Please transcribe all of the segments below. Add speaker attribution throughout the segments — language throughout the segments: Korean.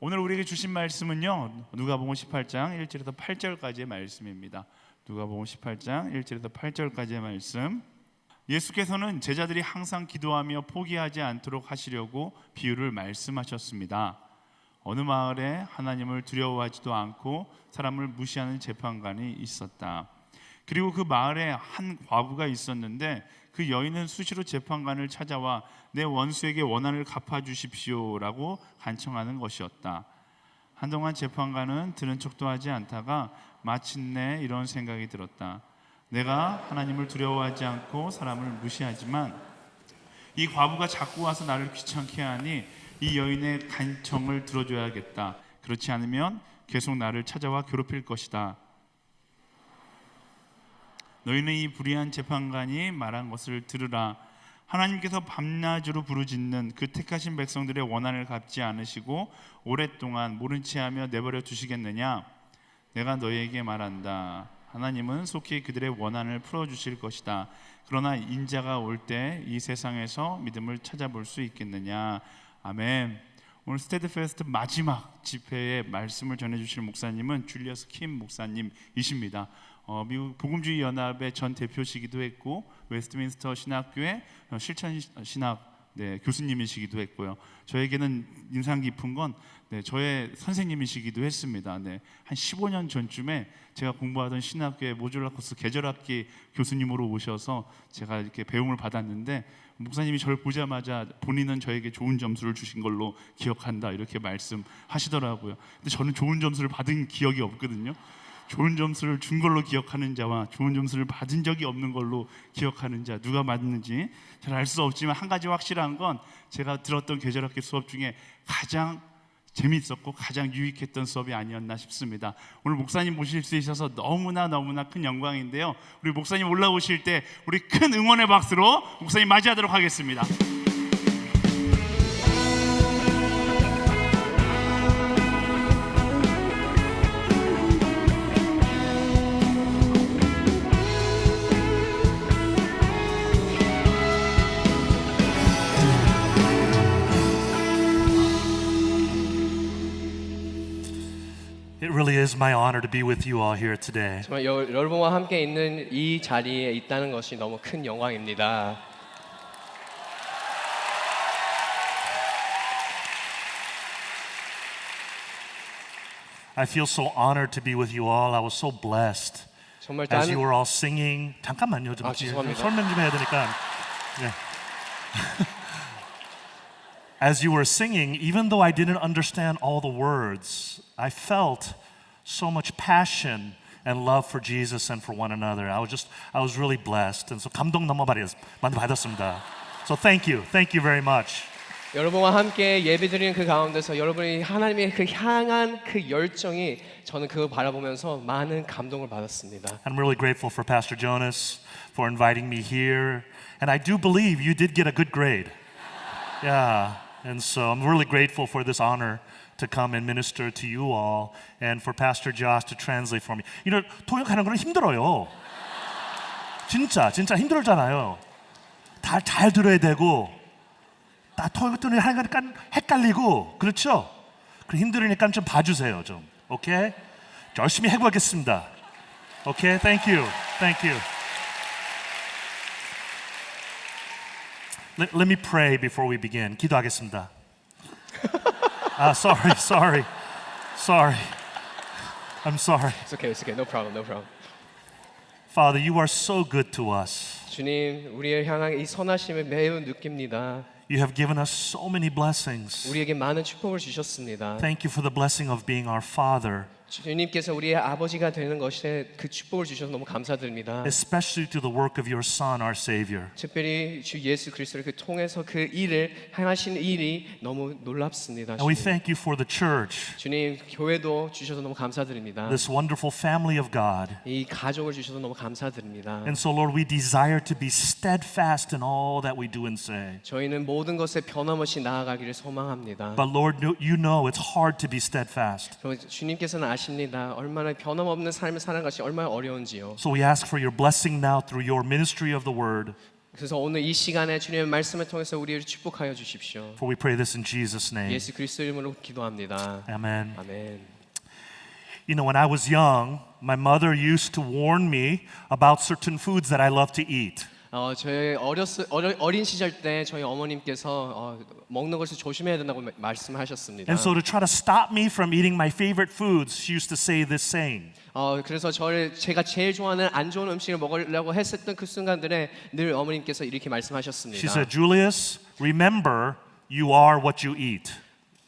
Speaker 1: 오늘 우리에게 주신 말씀은요, 누가복음 18장 1절에서 8절까지의 말씀입니다. 누가복음 18장 1절에서 8절까지의 말씀. 예수께서는 제자들이 항상 기도하며 포기하지 않도록 하시려고 비유를 말씀하셨습니다. 어느 마을에 하나님을 두려워하지도 않고 사람을 무시하는 재판관이 있었다. 그리고 그 마을에 한 과부가 있었는데 그 여인은 수시로 재판관을 찾아와 내 원수에게 원한을 갚아주십시오라고 간청하는 것이었다. 한동안 재판관은 들은 척도 하지 않다가 마침내 이런 생각이 들었다. 내가 하나님을 두려워하지 않고 사람을 무시하지만 이 과부가 자꾸 와서 나를 귀찮게 하니 이 여인의 간청을 들어줘야겠다. 그렇지 않으면 계속 나를 찾아와 괴롭힐 것이다. 너희는 이 불의한 재판관이 말한 것을 들으라. 하나님께서 밤낮으로 부르짖는 그 택하신 백성들의 원한을 갚지 않으시고 오랫동안 모른 체하며 내버려 두시겠느냐? 내가 너희에게 말한다. 하나님은 속히 그들의 원한을 풀어주실 것이다. 그러나 인자가 올 때 이 세상에서 믿음을 찾아볼 수 있겠느냐? 아멘. 오늘 스테드페스트 마지막 집회에 말씀을 전해주실 목사님은 줄리어스 킴 목사님이십니다. 미국 복음주의 연합의 전 대표시기도 했고 웨스트민스터 신학교의 실천 신학 교수님이시기도 했고요. 저에게는 인상 깊은 건 저의 선생님이시기도 했습니다. 한 15년 전쯤에 제가 공부하던 신학교의 모듈라 코스 계절학기 교수님으로 오셔서 제가 이렇게 배움을 받았는데 목사님이 저를 보자마자 본인은 저에게 좋은 점수를 주신 걸로 기억한다 이렇게 말씀하시더라고요. 근데 저는 좋은 점수를 받은 기억이 없거든요. 좋은 점수를 준 걸로 기억하는 자와 좋은 점수를 받은 적이 없는 걸로 기억하는 자 누가 맞는지 잘 알 수 없지만 한 가지 확실한 건 제가 들었던 계절학기 수업 중에 가장 재미있었고 가장 유익했던 수업이 아니었나 싶습니다. 오늘 목사님 모실 수 있어서 너무나 큰 영광인데요. 우리 목사님 올라오실 때 우리 큰 응원의 박수로 목사님 맞이하도록 하겠습니다.
Speaker 2: It really is my honor to be with you all here today.
Speaker 3: 정말 여러분과 함께 있는 이 자리에 있다는 것이 너무 큰 영광입니다.
Speaker 2: I feel so honored to be with you all. I was so blessed
Speaker 3: 정말
Speaker 2: as you were all singing. 잠깐만요, 좀
Speaker 3: 죄송합니다.
Speaker 2: 설명 좀 해야 되니까. 네. As you were singing, even though I didn't understand all the words, I felt so much passion and love for Jesus and for one another. I was really blessed, and so 감동 너무 많이 받았습니다. So thank you very much.
Speaker 3: 여러분과 함께 예배드리는 그 가운데서 여러분이 하나님의 그 향한 그 열정이 저는 그거 바라보면서 많은 감동을 받았습니다.
Speaker 2: I'm really grateful for Pastor Jonas for inviting me here, and I do believe you did get a good grade. Yeah. And so I'm really grateful for this honor to come and minister to you all and for Pastor Josh to translate for me. 통역하는 거는 힘들어요. 진짜 힘들잖아요. 다 잘 들어야 되고 다 통역 듣는 하니까 헷갈리고 그렇죠? 그럼 힘들으니까 좀 봐주세요 좀. 오케이? 열심히 해보겠습니다. 오케이? Thank you. Let me pray before we begin. 기도하겠습니다. Sorry. I'm sorry.
Speaker 3: It's okay. No problem.
Speaker 2: Father, you are so good to us.
Speaker 3: 주님, 우리를 향한 이 선하심을 매우 느낍니다.
Speaker 2: You have given us so many blessings.
Speaker 3: 우리에게 많은 축복을 주셨습니다.
Speaker 2: Thank you for the blessing of being our Father.
Speaker 3: 주님께서 우리의 아버지가 되는 것에 그 축복을 주셔서 너무 감사드립니다.
Speaker 2: Especially to the work of your Son, our Savior.
Speaker 3: 특별히 주 예수 그리스도를 그 통해서 그 일을 행하신 일이 너무 놀랍습니다.
Speaker 2: And we thank you for the church,
Speaker 3: 주님, 교회도 주셔서 너무 감사드립니다.
Speaker 2: this wonderful family of God.
Speaker 3: 이 가족을 주셔서 너무 감사드립니다.
Speaker 2: And so, Lord, we desire to be steadfast in all that we do and say.
Speaker 3: 저희는 모든 것에 변함없이 나아가기를 소망합니다.
Speaker 2: But Lord, you know it's hard to be steadfast.
Speaker 3: 주님께서는 아십니다. 얼마나 변함없는 삶을 살아가시 얼마나 어려운지요.
Speaker 2: So we ask for your blessing now through your ministry of the word.
Speaker 3: 그래서 오늘 이 시간에 주님의 말씀을 통해서 우리를 축복하여 주십시오.
Speaker 2: For we pray this in Jesus' name.
Speaker 3: 예수 그리스도 이름으로 기도합니다.
Speaker 2: Amen.
Speaker 3: 아멘.
Speaker 2: You know, when I was young, my mother used to warn me about certain foods that I love to eat.
Speaker 3: 저희 어린 시절 때 저희 어머님께서 먹는 것을 조심해야 된다고 말씀하셨습니다.
Speaker 2: And so to try to stop me from eating my favorite foods, she used to say this saying.
Speaker 3: 그래서 제가 제일 좋아하는 안 좋은 음식을 먹으려고 했었던 그 순간들에 늘 어머님께서 이렇게 말씀하셨습니다.
Speaker 2: She said, Julius, remember you are what you eat.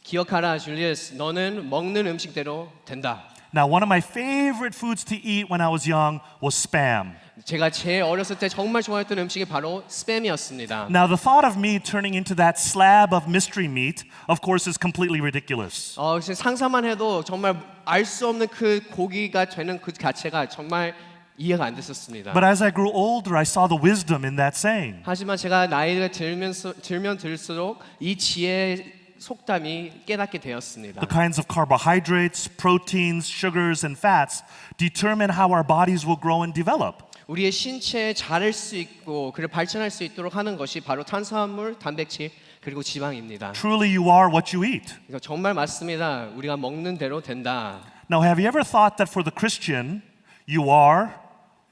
Speaker 3: 기억하라, 줄리어스, 너는 먹는 음식대로 된다.
Speaker 2: Now, one of my favorite foods to eat when I was young was Spam.
Speaker 3: 제가 제일 어렸을 때 정말 좋아했던 음식이 바로 스팸이었습니다.
Speaker 2: Now, the thought of me turning into that slab of mystery meat, of course, is completely ridiculous.
Speaker 3: 상상만 해도 정말 알 수 없는 그 고기가 되는 그 자체가 정말 이해가 안 됐었습니다.
Speaker 2: But as I grew older, I saw the wisdom in that saying.
Speaker 3: 하지만 제가 나이가 들면 들수록 이 지혜의 속담이 깨닫게 되었습니다.
Speaker 2: The kinds of carbohydrates, proteins, sugars, and fats determine how our bodies will grow and develop.
Speaker 3: 우리의 신체에 자랄 수 있고 그를 발전할 수 있도록 하는 것이 바로 탄수화물, 단백질 그리고 지방입니다.
Speaker 2: Truly, you are what you eat.
Speaker 3: 이거 정말 맞습니다. 우리가 먹는 대로 된다.
Speaker 2: Now, have you ever thought that for the Christian, you are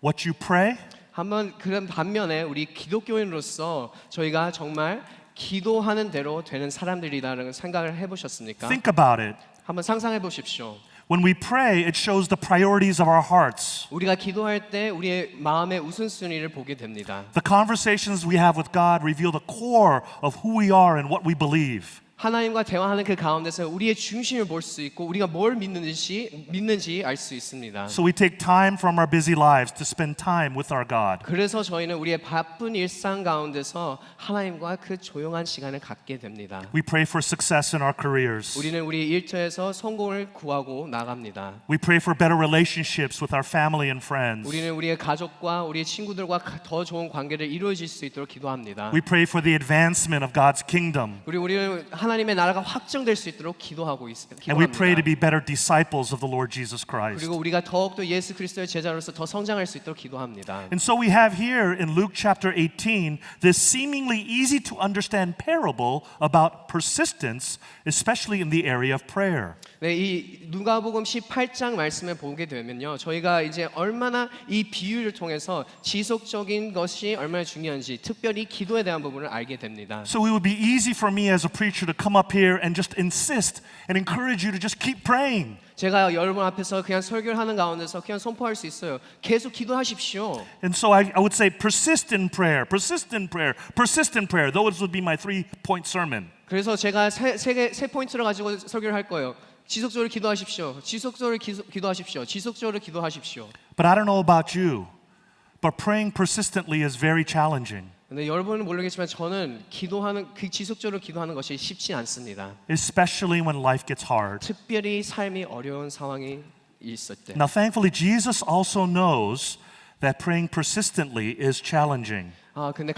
Speaker 2: what you pray?
Speaker 3: 한번 그런 반면에 우리 기독교인으로서 저희가 정말 기도하는 대로 되는 사람들이다라는 생각을 해보셨습니까?
Speaker 2: Think about it.
Speaker 3: 한번 상상해 보십시오.
Speaker 2: When we pray, it shows the priorities of our hearts.
Speaker 3: 우리가 기도할 때 우리의 마음의 우선순위를 보게 됩니다.
Speaker 2: The conversations we have with God reveal the core of who we are and what we believe.
Speaker 3: 하나님과 대화하는 그 가운데서 우리의 중심을 볼 수 있고 우리가 뭘 믿는지 알 수 있습니다.
Speaker 2: So we take time from our busy lives to spend time with our God.
Speaker 3: 그래서 저희는 우리의 바쁜 일상 가운데서 하나님과 그 조용한 시간을 갖게 됩니다.
Speaker 2: We pray for success in our careers.
Speaker 3: 우리는 우리 일터에서 성공을 구하고 나갑니다.
Speaker 2: We pray for better relationships with our family and friends.
Speaker 3: 우리는 우리의 가족과 우리의 친구들과 더 좋은 관계를 이루어질 수 있도록 기도합니다.
Speaker 2: We pray for the advancement of God's kingdom.
Speaker 3: 우리는 하나님의 나라가 확정될 수 있도록
Speaker 2: And we pray to
Speaker 3: 기도합니다.
Speaker 2: be better disciples of the Lord Jesus Christ.
Speaker 3: 그리고 우리가 더욱더 예수 그리스도의 제자로서 더 성장할 수 있도록 기도합니다.
Speaker 2: And so we have here in Luke chapter 18 this seemingly easy to understand parable about persistence, especially in the area of prayer.
Speaker 3: 네, 이 누가복음 18장 말씀을 보게 되면요, 저희가 이제 얼마나 이 비유를 통해서 지속적인 것이 얼마나 중요한지, 특별히 기도에 대한 부분을 알게 됩니다.
Speaker 2: So it would be easy for me as a preacher to come up here and just insist and encourage you to just keep praying.
Speaker 3: 제가 여러분 앞에서 그냥 설교를 하는 가운데서 그냥 선포할 수 있어요. 계속 기도하십시오.
Speaker 2: And so I would say persist in prayer, persist in prayer, persist in prayer. Those would be my 3-point sermon.
Speaker 3: 그래서 제가 세 포인트를 가지고 설교를 할 거예요. 지속적으로 기도하십시오. 지속적으로 기도하십시오. 지속적으로 기도하십시오.
Speaker 2: But I don't know about you, but praying persistently is very challenging.
Speaker 3: 근데 여러분은 모르겠지만 저는 지속적으로 기도하는 것이 쉽지 않습니다.
Speaker 2: Especially when life gets hard.
Speaker 3: 특별히 삶이 어려운 상황이 있을 때.
Speaker 2: Now, thankfully, Jesus also knows that praying persistently is challenging.
Speaker 3: 근데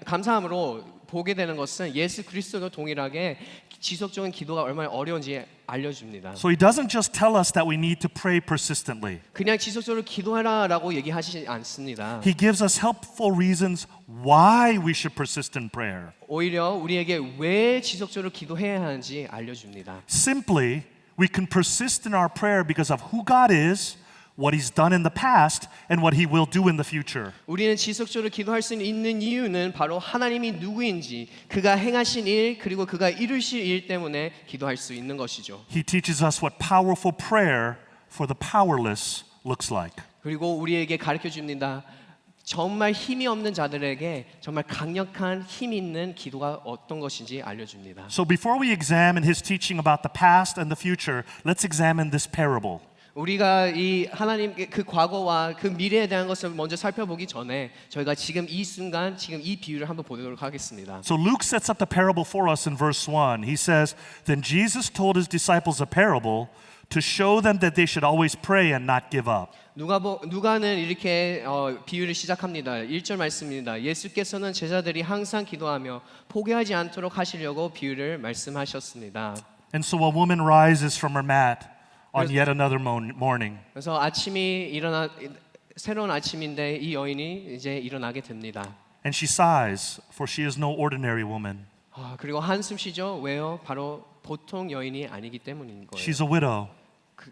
Speaker 3: 감사함으로 보게 되는 것은 예수 그리스도도 동일하게 지속적인 기도가 얼마나 어려운지 알려줍니다.
Speaker 2: So he doesn't just tell us that we need to pray persistently.
Speaker 3: 그냥 지속적으로 기도해라라고 얘기하시지 않습니다.
Speaker 2: He gives us helpful reasons why we should persist in prayer.
Speaker 3: 오히려 우리에게 왜 지속적으로 기도해야 하는지 알려줍니다.
Speaker 2: Simply, we can persist in our prayer because of who God is, what He's done in the past, and what He will do in the future.
Speaker 3: 우리는 지속적으로 기도할 수 있는 이유는 바로 하나님이 누구인지, 그가 행하신 일, 그리고 그가 이루실 일 때문에 기도할 수 있는 것이죠.
Speaker 2: He teaches us what powerful prayer for the powerless looks like.
Speaker 3: 그리고 우리에게 가르쳐 줍니다. 정말 힘이 없는 자들에게 정말 강력한 힘 있는 기도가 어떤 것인지 알려줍니다.
Speaker 2: So before we examine His teaching about the past and the future, let's examine this parable.
Speaker 3: 우리가 이 하나님 그 과거와 그 미래에 대한 것을 먼저 살펴보기 전에 저희가 지금 이 순간 지금 이 비유를 한번 보도록 하겠습니다.
Speaker 2: So Luke sets up the parable for us in verse 1. He says, "Then Jesus told his disciples a parable to show them that they should always pray and not give up."
Speaker 3: 누가는 이렇게 비유를 시작합니다. 1절 말씀입니다. 예수께서는 제자들이 항상 기도하며 포기하지 않도록 하시려고 비유를 말씀하셨습니다.
Speaker 2: And so a woman rises from her mat on yet another morning.
Speaker 3: 그래서 아침이 새로운 아침인데 이 여인이 이제 일어나게 됩니다.
Speaker 2: And she sighs, for she is no ordinary woman.
Speaker 3: 그리고 한숨 쉬죠. 왜요? 바로 보통 여인이 아니기 때문인 거예요.
Speaker 2: She's a widow.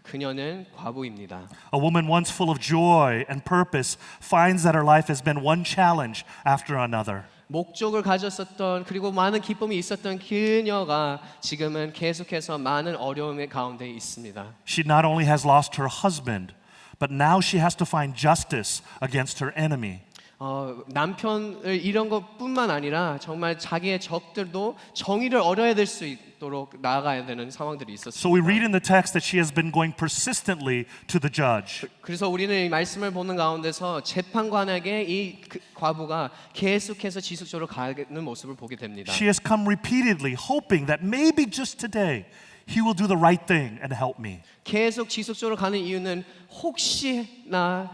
Speaker 3: 그녀는 과부입니다.
Speaker 2: A woman once full of joy and purpose finds that her life has been one challenge after another.
Speaker 3: 목적을 가졌었던 그리고 많은 기쁨이 있었던 그녀가 지금은 계속해서 많은 어려움의 가운데 있습니다.
Speaker 2: She not only has lost her husband, but now she has to find justice against her enemy.
Speaker 3: 남편을 잃은 것뿐만 아니라 정말 자기의 적들도 정의를 얻어야 될 수 있도록 나아가야 되는 상황들이 있었습니다.
Speaker 2: So we read in the text that she has been going persistently to the judge.
Speaker 3: 그래서 우리는 이 말씀을 보는 가운데서 재판관에게 이 과부가 계속해서 지속적으로 가는 모습을 보게 됩니다.
Speaker 2: She has come repeatedly hoping that maybe just today he will do the right thing and help me.
Speaker 3: 계속 지속적으로 가는 이유는 혹시나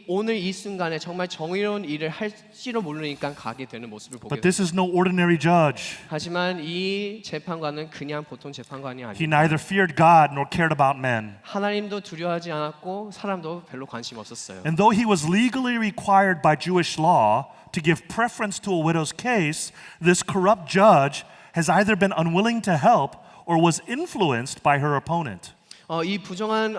Speaker 3: 오늘 이 순간에 정말 정의로운 일을 할지도 모르니까 가게 되는 모습을 보게
Speaker 2: But
Speaker 3: 됩니다.
Speaker 2: this is no ordinary judge.
Speaker 3: 하지만 이 재판관은 그냥 보통 재판관이
Speaker 2: He
Speaker 3: 아니에요.
Speaker 2: neither feared God nor cared about men.
Speaker 3: 하나님도 두려워하지 않았고 사람도 별로 관심 없었어요.
Speaker 2: And though he was legally required by Jewish law to give preference to a widow's case, this corrupt judge has either been unwilling to help or was influenced by her opponent.
Speaker 3: 이 부정한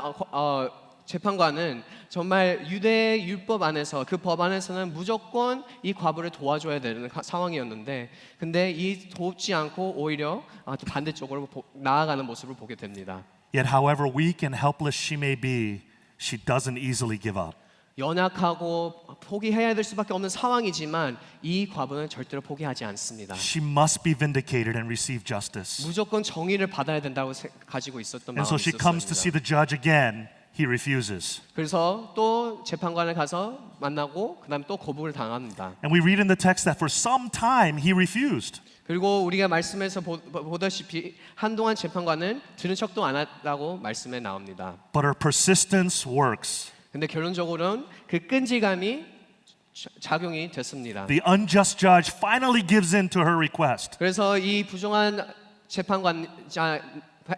Speaker 3: 재판관은 정말 유대 율법 안에서 그 법 안에서는 무조건 이 과부를 도와줘야 되는 상황이었는데 근데 이 돕지 않고 오히려 반대쪽으로 나아가는 모습을 보게 됩니다.
Speaker 2: Yet however weak and helpless she may be, she doesn't easily give up.
Speaker 3: 연약하고 포기해야 될 수밖에 없는 상황이지만 이 과부는 절대로 포기하지 않습니다.
Speaker 2: She must be vindicated and receive justice.
Speaker 3: 무조건 정의를 받아야 된다고 가지고 있었던
Speaker 2: And
Speaker 3: 마음이
Speaker 2: so she comes to see
Speaker 3: 있었습니다.
Speaker 2: the judge again. He refuses.
Speaker 3: 그래서 또 재판관을 가서 만나고 그다음 또 거부를 당합니다.
Speaker 2: And we read in the text that for some time he refused.
Speaker 3: 그리고 우리가 말씀에서 보다시피 한동안 재판관은 들은 척도 안 했다고 말씀에 나옵니다.
Speaker 2: But her persistence works.
Speaker 3: 근데 결론적으로는 그 끈질감이 작용이 됐습니다.
Speaker 2: The unjust judge finally gives in to her request.
Speaker 3: 그래서 이 부정한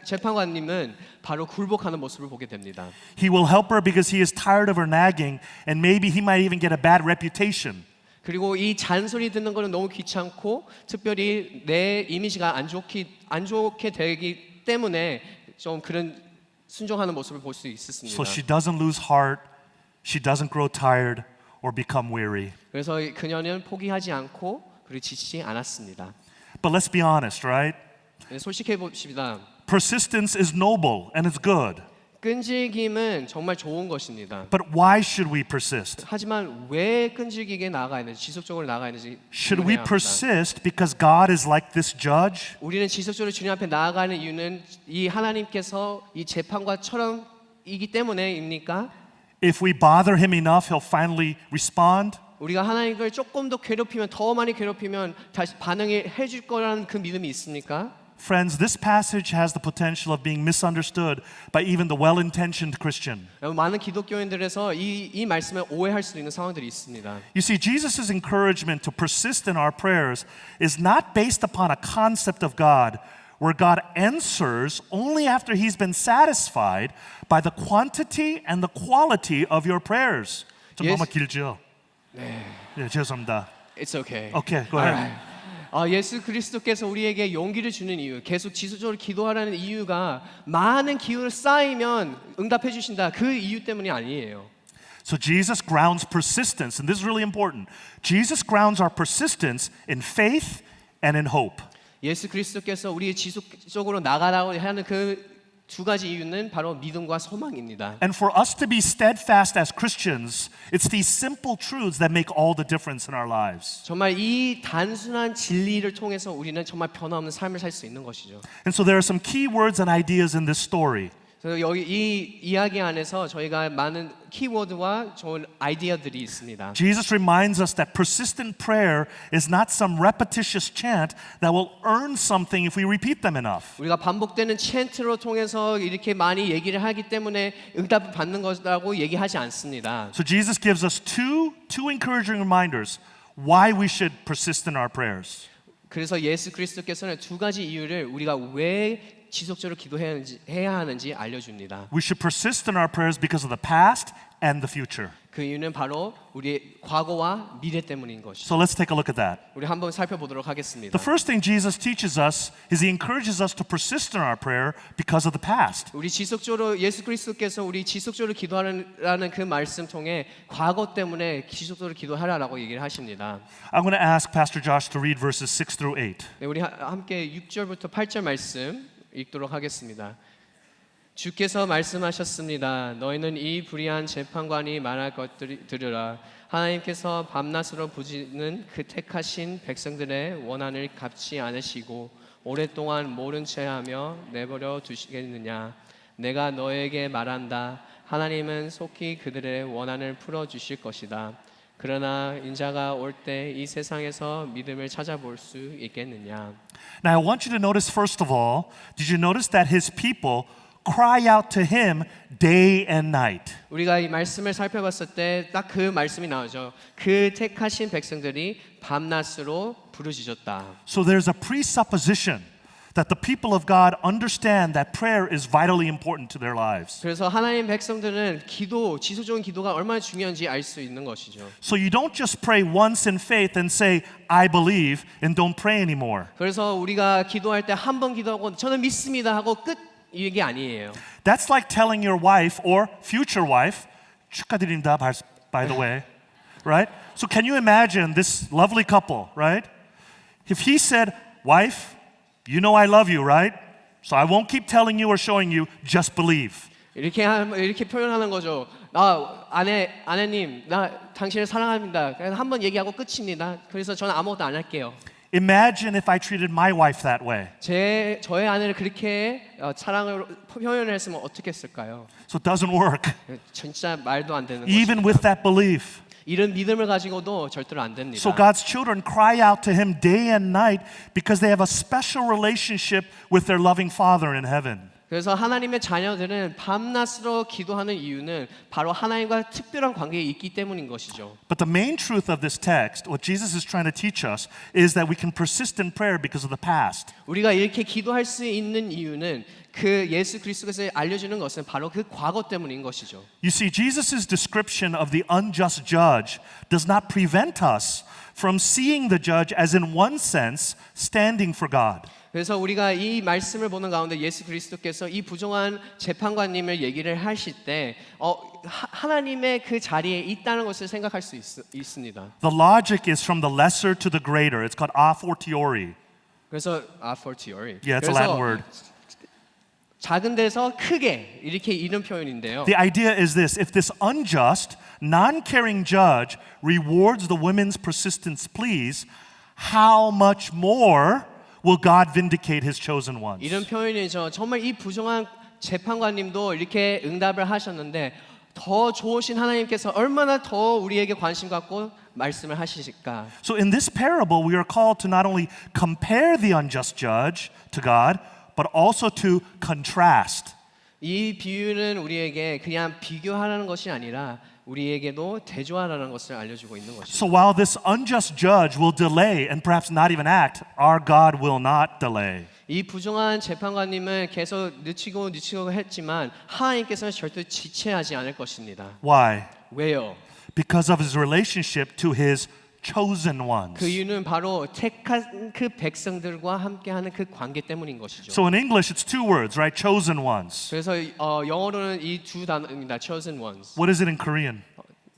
Speaker 3: 재판관님은 바로 굴복하는 모습을 보게 됩니다.
Speaker 2: He will help her because he is tired of her nagging, and maybe he might even get a bad reputation.
Speaker 3: 그리고 이 잔소리 듣는 거는 너무 귀찮고 특별히 내 이미지가 안 좋게 되기 때문에 좀 그런 순종하는 모습을 볼 수 있었습니다.
Speaker 2: So she doesn't lose heart, she doesn't grow tired or become weary.
Speaker 3: 그래서 그녀는 포기하지 않고 그리고 지치지 않았습니다.
Speaker 2: But let's be honest, right?
Speaker 3: 솔직해 봅시다.
Speaker 2: Persistence is noble and it's good.
Speaker 3: 끈질김은 정말 좋은 것입니다.
Speaker 2: But why should we persist?
Speaker 3: 하지만 왜 끈질기게 나아가야 되는지 지속적으로 나아가야 되는지
Speaker 2: Should we
Speaker 3: 질문해야 합니다.
Speaker 2: persist because God is like this judge?
Speaker 3: 우리는 지속적으로 주님 앞에 나아가는 이유는 이 하나님께서 이 재판관처럼 이기 때문에입니까?
Speaker 2: If we bother him enough, he'll finally respond?
Speaker 3: 우리가 하나님을 조금 더 괴롭히면 더 많이 괴롭히면 다시 반응을 해줄 거라는 그 믿음이 있습니까?
Speaker 2: Friends, this passage has the potential of being misunderstood by even the well-intentioned Christian.
Speaker 3: 많은 기독교인들에서 이 말씀을 오해할 수 있는 상황들이 있습니다.
Speaker 2: You see, Jesus' encouragement to persist in our prayers is not based upon a concept of God where God answers only after he's been satisfied by the quantity and the quality of your prayers. 좀
Speaker 3: Yes.
Speaker 2: 너무 길죠? 네, 죄송합니다.
Speaker 3: It's okay.
Speaker 2: Okay, go ahead.
Speaker 3: Alright. 예수 그리스도께서 우리에게 용기를 주는 이유, 계속 지속적으로 기도하라는 이유가 많은 기도를 쌓이면 응답해 주신다. 그 이유 때문이 아니에요.
Speaker 2: So Jesus grounds persistence, and this is really important. Jesus grounds our persistence in faith and in hope.
Speaker 3: 예수 그리스도께서 우리 지속적으로 나가라고 하는 그 두 가지 이유는 바로 믿음과 소망입니다.
Speaker 2: And for us to be steadfast as Christians, it's these simple truths that make all the difference in our lives.
Speaker 3: 정말 이 단순한 진리를 통해서 우리는 정말 변화없는 삶을 살 수 있는 것이죠.
Speaker 2: And so there are some key words and ideas in this story.
Speaker 3: 그래서 여기 이 이야기 안에서 저희가 많은 키워드와 좋은 아이디어들이 있습니다.
Speaker 2: Jesus reminds us that persistent prayer is not some repetitious chant that will earn something if we repeat them enough.
Speaker 3: 우리가 반복되는 챈트로 통해서 이렇게 많이 얘기를 하기 때문에 응답을 받는 것이라고 얘기하지 않습니다.
Speaker 2: So Jesus gives us two encouraging reminders why we should persist in our prayers.
Speaker 3: 그래서 예수 그리스도께서는 두 가지 이유를 우리가 왜 지속적으로 해야 하는지 알려줍니다.
Speaker 2: We should persist in our prayers because of the past and the future.
Speaker 3: 그 이유는 바로 우리의 과거와 미래 때문인 것이죠.
Speaker 2: So let's take a look at that.
Speaker 3: 우리 한번 살펴보도록 하겠습니다.
Speaker 2: The first thing Jesus teaches us is he encourages us to persist in our prayer because of the past.
Speaker 3: 우리 지속적으로 예수 그리스도께서 우리 지속적으로 기도하라는 그 말씀 통해 과거 때문에 지속적으로 기도하라라고 얘기를 하십니다.
Speaker 2: I'm going to ask Pastor Josh to read verses 6 through 8.
Speaker 3: 네, 우리 함께 6절부터 8절 말씀 읽도록 하겠습니다. 주께서 말씀하셨습니다. 너희는 이 불의한 재판관이 말할 것들을 들으라. 하나님께서 밤낮으로 부지는 그 택하신 백성들의 원한을 갚지 않으시고 오랫동안 모른 채하며 내버려 두시겠느냐. 내가 너에게 말한다. 하나님은 속히 그들의 원한을 풀어주실 것이다. 그러나 인자가 올 때 이 세상에서 믿음을 찾아볼 수 있겠느냐.
Speaker 2: Now I want you to notice first of all, did you notice that his people cry out to him day and night?
Speaker 3: 우리가 이 말씀을 살펴봤을 때 딱 그 말씀이 나오죠. 그 택하신 백성들이 밤낮으로 부르짖었다.
Speaker 2: So there's a presupposition that the people of God understand that prayer is vitally important to their lives.
Speaker 3: 그래서 하나님 백성들은 지속적인 기도가 얼마나 중요한지 알 수 있는 것이죠.
Speaker 2: So you don't just pray once in faith and say, I believe, and don't pray anymore.
Speaker 3: 그래서 우리가 기도할 때 한 번 기도하고 저는 믿습니다 하고 끝 이게 아니에요.
Speaker 2: That's like telling your wife or future wife, 축하드립니다, by the way, right? So can you imagine this lovely couple, right? If he said, wife, you know I love you, right? So I won't keep telling you or showing you, just believe.
Speaker 3: 이렇게 표현하는 거죠. 아내님, 나 당신을 사랑합니다. 그래서 한 번 얘기하고 끝입니다. 그래서 저는 아무것도 안 할게요.
Speaker 2: Imagine if I treated my wife that way.
Speaker 3: 저의 아내를 그렇게 사랑으로 표현을 했으면 어떻게 했을까요?
Speaker 2: So it doesn't work,
Speaker 3: 진짜 말도 안 되는
Speaker 2: even
Speaker 3: 것입니다.
Speaker 2: with that belief.
Speaker 3: 이런 믿음을 가지고도 절대로 안 됩니다.
Speaker 2: So God's children cry out to him day and night because they have a special relationship with their loving Father in heaven.
Speaker 3: 그래서 하나님의 자녀들은 밤낮으로 기도하는 이유는 바로 하나님과 특별한 관계에 있기 때문인 것이죠.
Speaker 2: But the main truth of this text, what Jesus is trying to teach us, is that we can persist in prayer because of the past.
Speaker 3: 우리가 이렇게 기도할 수 있는 이유는 그 예수 그리스도께서 알려주는 것은 바로 그 과거 때문인 것이죠.
Speaker 2: You see, Jesus' description of the unjust judge does not prevent us from seeing the judge as in one sense standing for God.
Speaker 3: 그래서 우리가 이 말씀을 보는 가운데 예수 그리스도께서 이 부정한 재판관님을 얘기를 하실 때 하나님의 그 자리에 있다는 것을 생각할 수 있습니다.
Speaker 2: The logic is from the lesser to the greater. It's called a fortiori.
Speaker 3: 그래서 a fortiori.
Speaker 2: Yeah, it's a Latin word.
Speaker 3: 작은 데서 크게 이렇게 이런 표현인데요.
Speaker 2: The idea is this: if this unjust, non-caring judge rewards the women's persistence pleas, how much more will God vindicate his chosen ones?
Speaker 3: 이런 표현이죠. 정말 이 부정한 재판관님도 이렇게 응답을 하셨는데 더 좋으신 하나님께서 얼마나 더 우리에게 관심 갖고 말씀을 하시실까?
Speaker 2: So in this parable, we are called to not only compare the unjust judge to God, but also to contrast.
Speaker 3: 이 비유는 우리에게 그냥 비교하라는 것이 아니라 우리에게도 대조하라는 것을 알려주고 있는 것이죠.
Speaker 2: So while this unjust judge will delay and perhaps not even act, our God will not delay.
Speaker 3: 이 부정한 재판관님은 계속 늦추고 했지만 하나님께서는 절대 지체하지 않을 것입니다.
Speaker 2: Why?
Speaker 3: 왜요?
Speaker 2: Because of his relationship to his chosen ones.
Speaker 3: 그 이유는 바로 택한 그 백성들과 함께하는 그 관계 때문인 것이죠.
Speaker 2: So in English, it's two words, right? Chosen ones.
Speaker 3: 그래서 영어로는 이 두 단어입니다. chosen ones.
Speaker 2: What is it in Korean?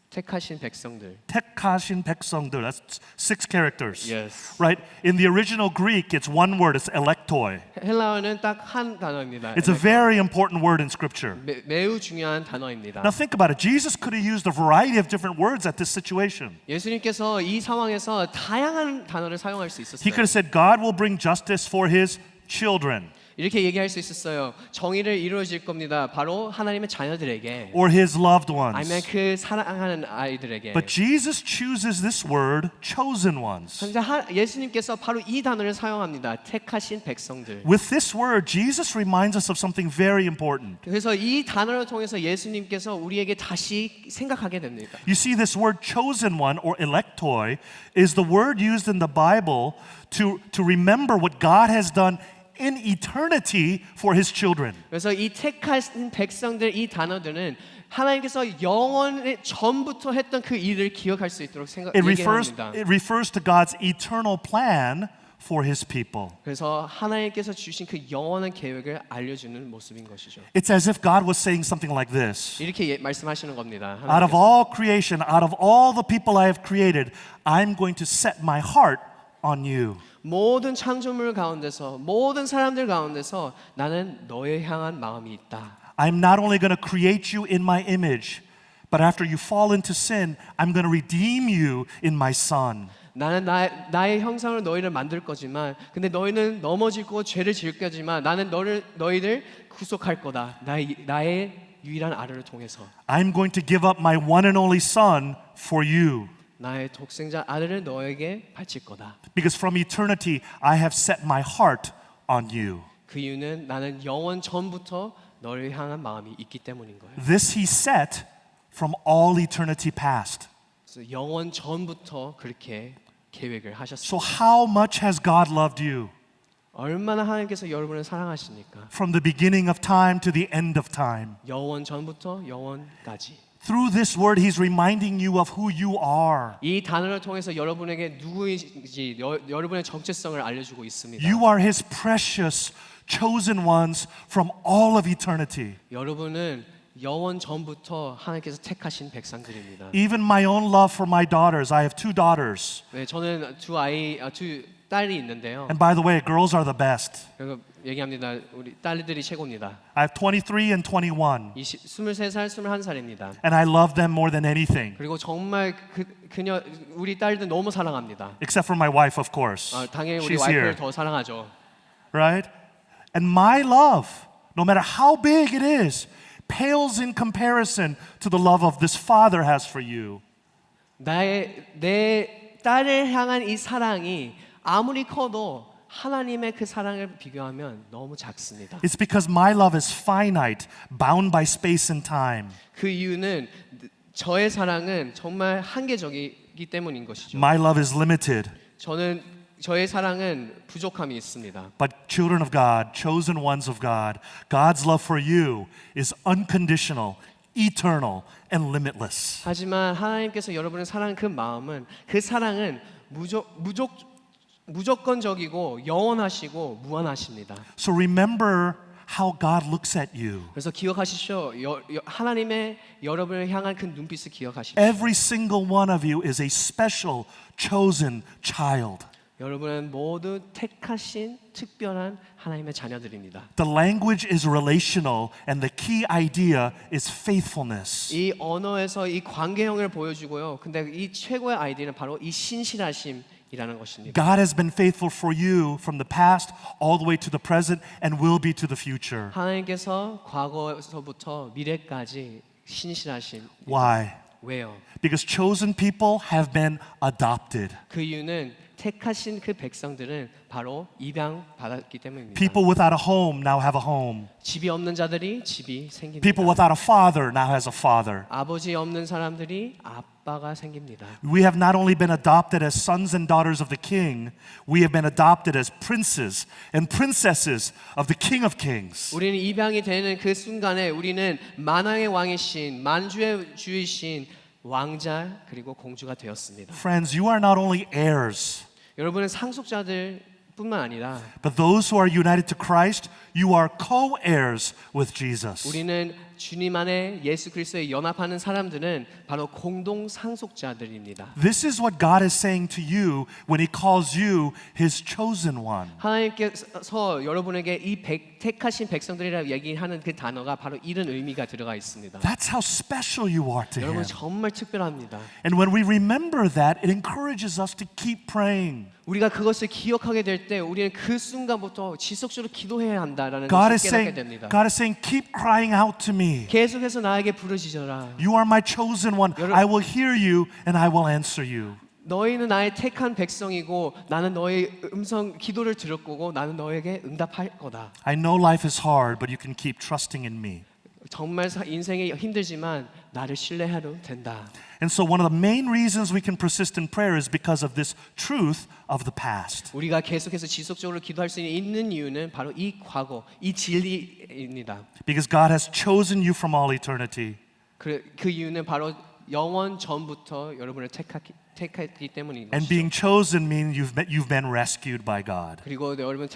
Speaker 3: 택하신 백성들.
Speaker 2: 택하신 백성들. That's 6 characters.
Speaker 3: Yes.
Speaker 2: Right? In the original Greek, it's one word. It's elektoi.
Speaker 3: 헬라어는 딱 한 단어입니다.
Speaker 2: It's a very important word in Scripture.
Speaker 3: 매우 중요한 단어입니다.
Speaker 2: Now think about it. Jesus could have used a variety of different words at this situation.
Speaker 3: 예수님께서 이 상황에서 다양한 단어를 사용할 수
Speaker 2: He
Speaker 3: 있었어요.
Speaker 2: could have said, God will bring justice for his children
Speaker 3: 이렇게 얘기할 수 있었어요. 정의를 이루어질 겁니다. 바로 하나님의 자녀들에게.
Speaker 2: or his loved
Speaker 3: 아니면
Speaker 2: ones.
Speaker 3: 그 사랑하는 아이들에게.
Speaker 2: But Jesus chooses this word, chosen ones.
Speaker 3: 근데 예수님께서 바로 이 단어를 사용합니다. 택하신 백성들.
Speaker 2: With this word, Jesus reminds us of something very important.
Speaker 3: 그래서 이 단어를 통해서 예수님께서 우리에게 다시 생각하게 됩니다.
Speaker 2: You see, this word chosen one or elektoi is the word used in the Bible to remember what God has done in eternity for his children.
Speaker 3: 그래서 이 택하신 백성들 이 단어들은 하나님께서 영원의 전부터 했던 그 일을 기억할 수 있도록 얘기합니다.
Speaker 2: It refers to God's eternal plan for his people.
Speaker 3: 그래서 하나님께서 주신 그 영원한 계획을 알려주는 모습인 것이죠.
Speaker 2: It's as if God was saying something like this.
Speaker 3: 이렇게 말씀하시는 겁니다.
Speaker 2: Out of all creation, out of all the people I have created, I'm going to set my heart on you.
Speaker 3: 모든 창조물 가운데서 모든 사람들 가운데서 나는 너에 향한 마음이 있다.
Speaker 2: I'm not only going to create you in my image, but after you fall into sin, I'm going to redeem you in my son.
Speaker 3: 나는 나의 형상으로 너희를 만들 거지만 근데 너희는 넘어지고 죄를 지을 거지만 나는 너희를 구속할 거다. 나의 유일한 아들을 통해서
Speaker 2: I'm going to give up my one and only son for you.
Speaker 3: 나의 독생자 아들을 너에게 바칠 거다.
Speaker 2: Because from eternity, I have set my heart on you.
Speaker 3: 그 이유는 나는 영원 전부터 너를 향한 마음이 있기 때문인 거예요.
Speaker 2: This he set from all eternity past.
Speaker 3: 그래서 영원 전부터 그렇게 계획을 하셨습니다.
Speaker 2: So how much has God loved you?
Speaker 3: 얼마나 하나님께서 여러분을 사랑하십니까?
Speaker 2: From the beginning of time to the end of time.
Speaker 3: 영원 전부터 영원까지.
Speaker 2: Through this word, he's reminding you of who you are.
Speaker 3: 이 단어를 통해서 여러분에게 누구인지 여러분의 정체성을 알려주고 있습니다.
Speaker 2: You are his precious, chosen ones from all of eternity.
Speaker 3: 여러분은 영원 전부터 하나님께서 택하신 백성들입니다.
Speaker 2: Even my own love for my daughters. I have two daughters.
Speaker 3: 네, 저는 두 딸이 있는데요.
Speaker 2: And by the way, girls are the best.
Speaker 3: 그리고 얘기합니다. 우리 딸들이 최고입니다.
Speaker 2: I have 23 and 21.
Speaker 3: 23살, 21살입니다.
Speaker 2: And I love them more than anything.
Speaker 3: 그리고 정말 그녀 우리 딸들 너무 사랑합니다.
Speaker 2: Except for my wife, of course.
Speaker 3: 당연히 우리
Speaker 2: She's
Speaker 3: 와이프를
Speaker 2: here.
Speaker 3: 더 사랑하죠.
Speaker 2: Right? And my love, no matter how big it is, pales in comparison to the love of this father has for you.
Speaker 3: 내 딸을 향한 이 사랑이 아무리 커도 하나님의 그 사랑을 비교하면 너무 작습니다.
Speaker 2: It's because my love is finite, bound by space and time.
Speaker 3: 그 이유는 저의 사랑은 정말 한계적이기 때문인 것이죠.
Speaker 2: My love is limited.
Speaker 3: 저의 사랑은 부족함이 있습니다.
Speaker 2: But children of God, chosen ones of God, God's love for you is unconditional, eternal, and limitless.
Speaker 3: 하지만 하나님께서 여러분을 사랑한 그 마음은 그 사랑은 무조건적이고 영원하시고 무한하십니다.
Speaker 2: So remember how God looks at you.
Speaker 3: 그래서 기억하십시오. 하나님의 여러분을 향한 그 눈빛을 기억하십시오.
Speaker 2: Every single one of you is a special, chosen child.
Speaker 3: 여러분은 모두 택하신 특별한 하나님의 자녀들입니다.
Speaker 2: The language is relational, and the key idea is faithfulness.
Speaker 3: 이 언어에서 이 관계형을 보여주고요. 근데 이 최고의 아이디어는 바로 이 신실하심이라는 것입니다.
Speaker 2: God has been faithful for you from the past all the way to the present and will be to the future.
Speaker 3: 하나님께서 과거에서부터 미래까지 신실하심.
Speaker 2: Why?
Speaker 3: 왜요?
Speaker 2: Because chosen people have been adopted.
Speaker 3: 그 이유는 택하신 그 백성들은 바로 입양 받았기 때문입니다.
Speaker 2: People without a home now have a home.
Speaker 3: 집이 없는 자들이 집이 생깁니다.
Speaker 2: People without a father now has a father.
Speaker 3: 아버지 없는 사람들이 아빠가 생깁니다.
Speaker 2: We have not only been adopted as sons and daughters of the King, we have been adopted as princes and princesses of the King of Kings.
Speaker 3: 우리는 입양이 되는 그 순간에 우리는 만왕의 왕이신 만주의 주이신 왕자 그리고 공주가 되었습니다.
Speaker 2: Friends, you are not only heirs,
Speaker 3: 여러분은 상속자들뿐만 아니라
Speaker 2: but those who are united to Christ, you are co-heirs with Jesus.
Speaker 3: 우리는 주님 안에 예수 그리스도에 연합하는 사람들은 바로 공동 상속자들입니다.
Speaker 2: This is what God is saying to you when He calls you His chosen one.
Speaker 3: 하나님께서 여러분에게 이 택하신 백성들이라고 얘기하는 그 단어가 바로 이런 의미가 들어가 있습니다.
Speaker 2: That's how special you are to
Speaker 3: 여러분
Speaker 2: Him.
Speaker 3: 정말 특별합니다.
Speaker 2: And when we remember that, it encourages us to keep praying.
Speaker 3: 우리가 그것을 기억하게 될 때 우리는 그 순간부터 지속적으로 기도해야 한다라는
Speaker 2: God
Speaker 3: 것을
Speaker 2: is
Speaker 3: 깨닫게
Speaker 2: saying,
Speaker 3: 됩니다.
Speaker 2: God is saying, keep crying out to me.
Speaker 3: 계속해서 나에게 부르짖어라.
Speaker 2: You are my chosen one. I will hear you and I will answer you.
Speaker 3: 너희는 나의 택한 백성이고 나는 너의 음성 기도를 들을 거고 나는 너에게 응답할 거다.
Speaker 2: I know life is hard, but you can keep trusting in me.
Speaker 3: 정말 인생이 힘들지만 나를 신뢰해도 된다.
Speaker 2: And so one of the main reasons we can persist in prayer is because of this truth of the past.
Speaker 3: 우리가 계속해서 지속적으로 기도할 수 있는 이유는 바로 이 과거, 이 진리입니다.
Speaker 2: Because God has chosen you from all eternity.
Speaker 3: 그 이유는 바로 영원 전부터 여러분을 택했기 때문인
Speaker 2: And
Speaker 3: 것이죠.
Speaker 2: being chosen means you've been rescued by God.
Speaker 3: 그리고 여러분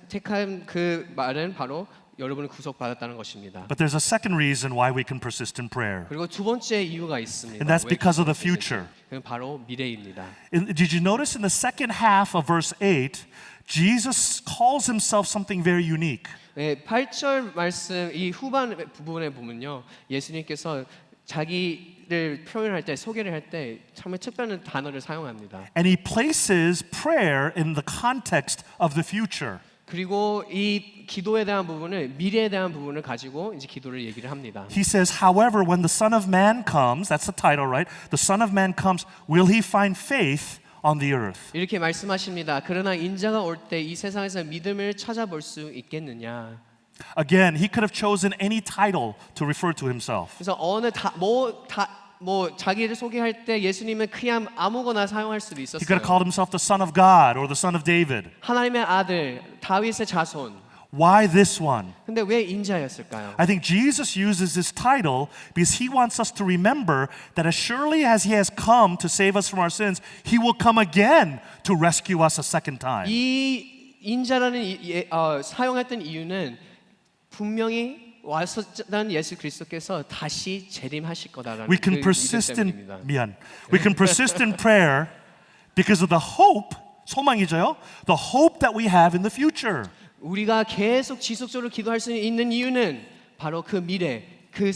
Speaker 3: 택한 그 말은 바로 여러분을 구속받았다는 것입니다.
Speaker 2: But there's a second reason why we can persist in prayer.
Speaker 3: 그리고 두 번째 이유가 있습니다.
Speaker 2: And that's
Speaker 3: 왜
Speaker 2: because of the
Speaker 3: 기도할 수
Speaker 2: future.
Speaker 3: 있는지. 그건 바로 미래입니다.
Speaker 2: Did you notice in the second half of verse 8, Jesus calls himself something very unique.
Speaker 3: 네, 8절 말씀 이 후반 부분에 보면요. 예수님께서 자기를 표현할 때 소개를 할 때 정말 특별한 단어를 사용합니다.
Speaker 2: And he places prayer in the context of the future.
Speaker 3: 그리고 이 기도에 대한 부분을 미래에 대한 부분을 가지고 이제 기도를 얘기를 합니다.
Speaker 2: He says, however, when the Son of Man comes, that's the title, right? The Son of Man comes, will he find faith on the earth?
Speaker 3: 이렇게 말씀하십니다. 그러나 인자가 올 때 이 세상에서 믿음을 찾아볼 수 있겠느냐?
Speaker 2: Again, he could have chosen any title to refer to himself.
Speaker 3: 그래서 자기를 소개할 때 예수님은 그냥 아무거나 사용할 수도
Speaker 2: He could
Speaker 3: 있었어요.
Speaker 2: have called himself the Son of God or the Son of David.
Speaker 3: 하나님의 아들 다윗의 자손.
Speaker 2: Why this one?
Speaker 3: 근데 왜 인자였을까요?
Speaker 2: I think Jesus uses this title because he wants us to remember that as surely as he has come to save us from our sins, he will come again to rescue us a second time.
Speaker 3: 이 인자라는 사용했던 이유는 분명히 왔었던 예수 그리스도께서 다시 재림하실 거다라는
Speaker 2: We can
Speaker 3: 그
Speaker 2: persist
Speaker 3: 믿음
Speaker 2: in
Speaker 3: 때문입니다.
Speaker 2: We can persist in prayer because of the hope, 소망이죠요. The hope that we have in the future.
Speaker 3: 우리가 계속 지속적으로 기도할 수 있는 이유는 바로 그 그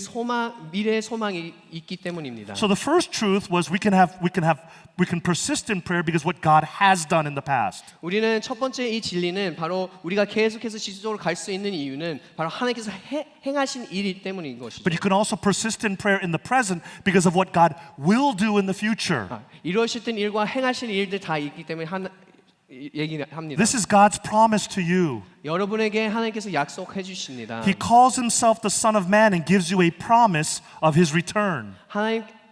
Speaker 3: 미래의 소망이 있기 때문입니다.
Speaker 2: So the first truth was we can persist in prayer because what God has done in the past.
Speaker 3: 우리는 첫 번째 이 진리는 바로 우리가 계속해서 지속적으로 갈 수 있는 이유는 바로 하나님께서 행하신 일이기 때문인 것이죠.
Speaker 2: But you can also persist in prayer in the present because of what God will do in the future.
Speaker 3: 이루어졌던 일과 행하신 일들 다 있기 때문에 얘기합니다.
Speaker 2: This is God's promise to you.
Speaker 3: 여러분에게 하나님께서 약속해 주십니다.
Speaker 2: He calls himself the Son of Man and gives you a promise of his return.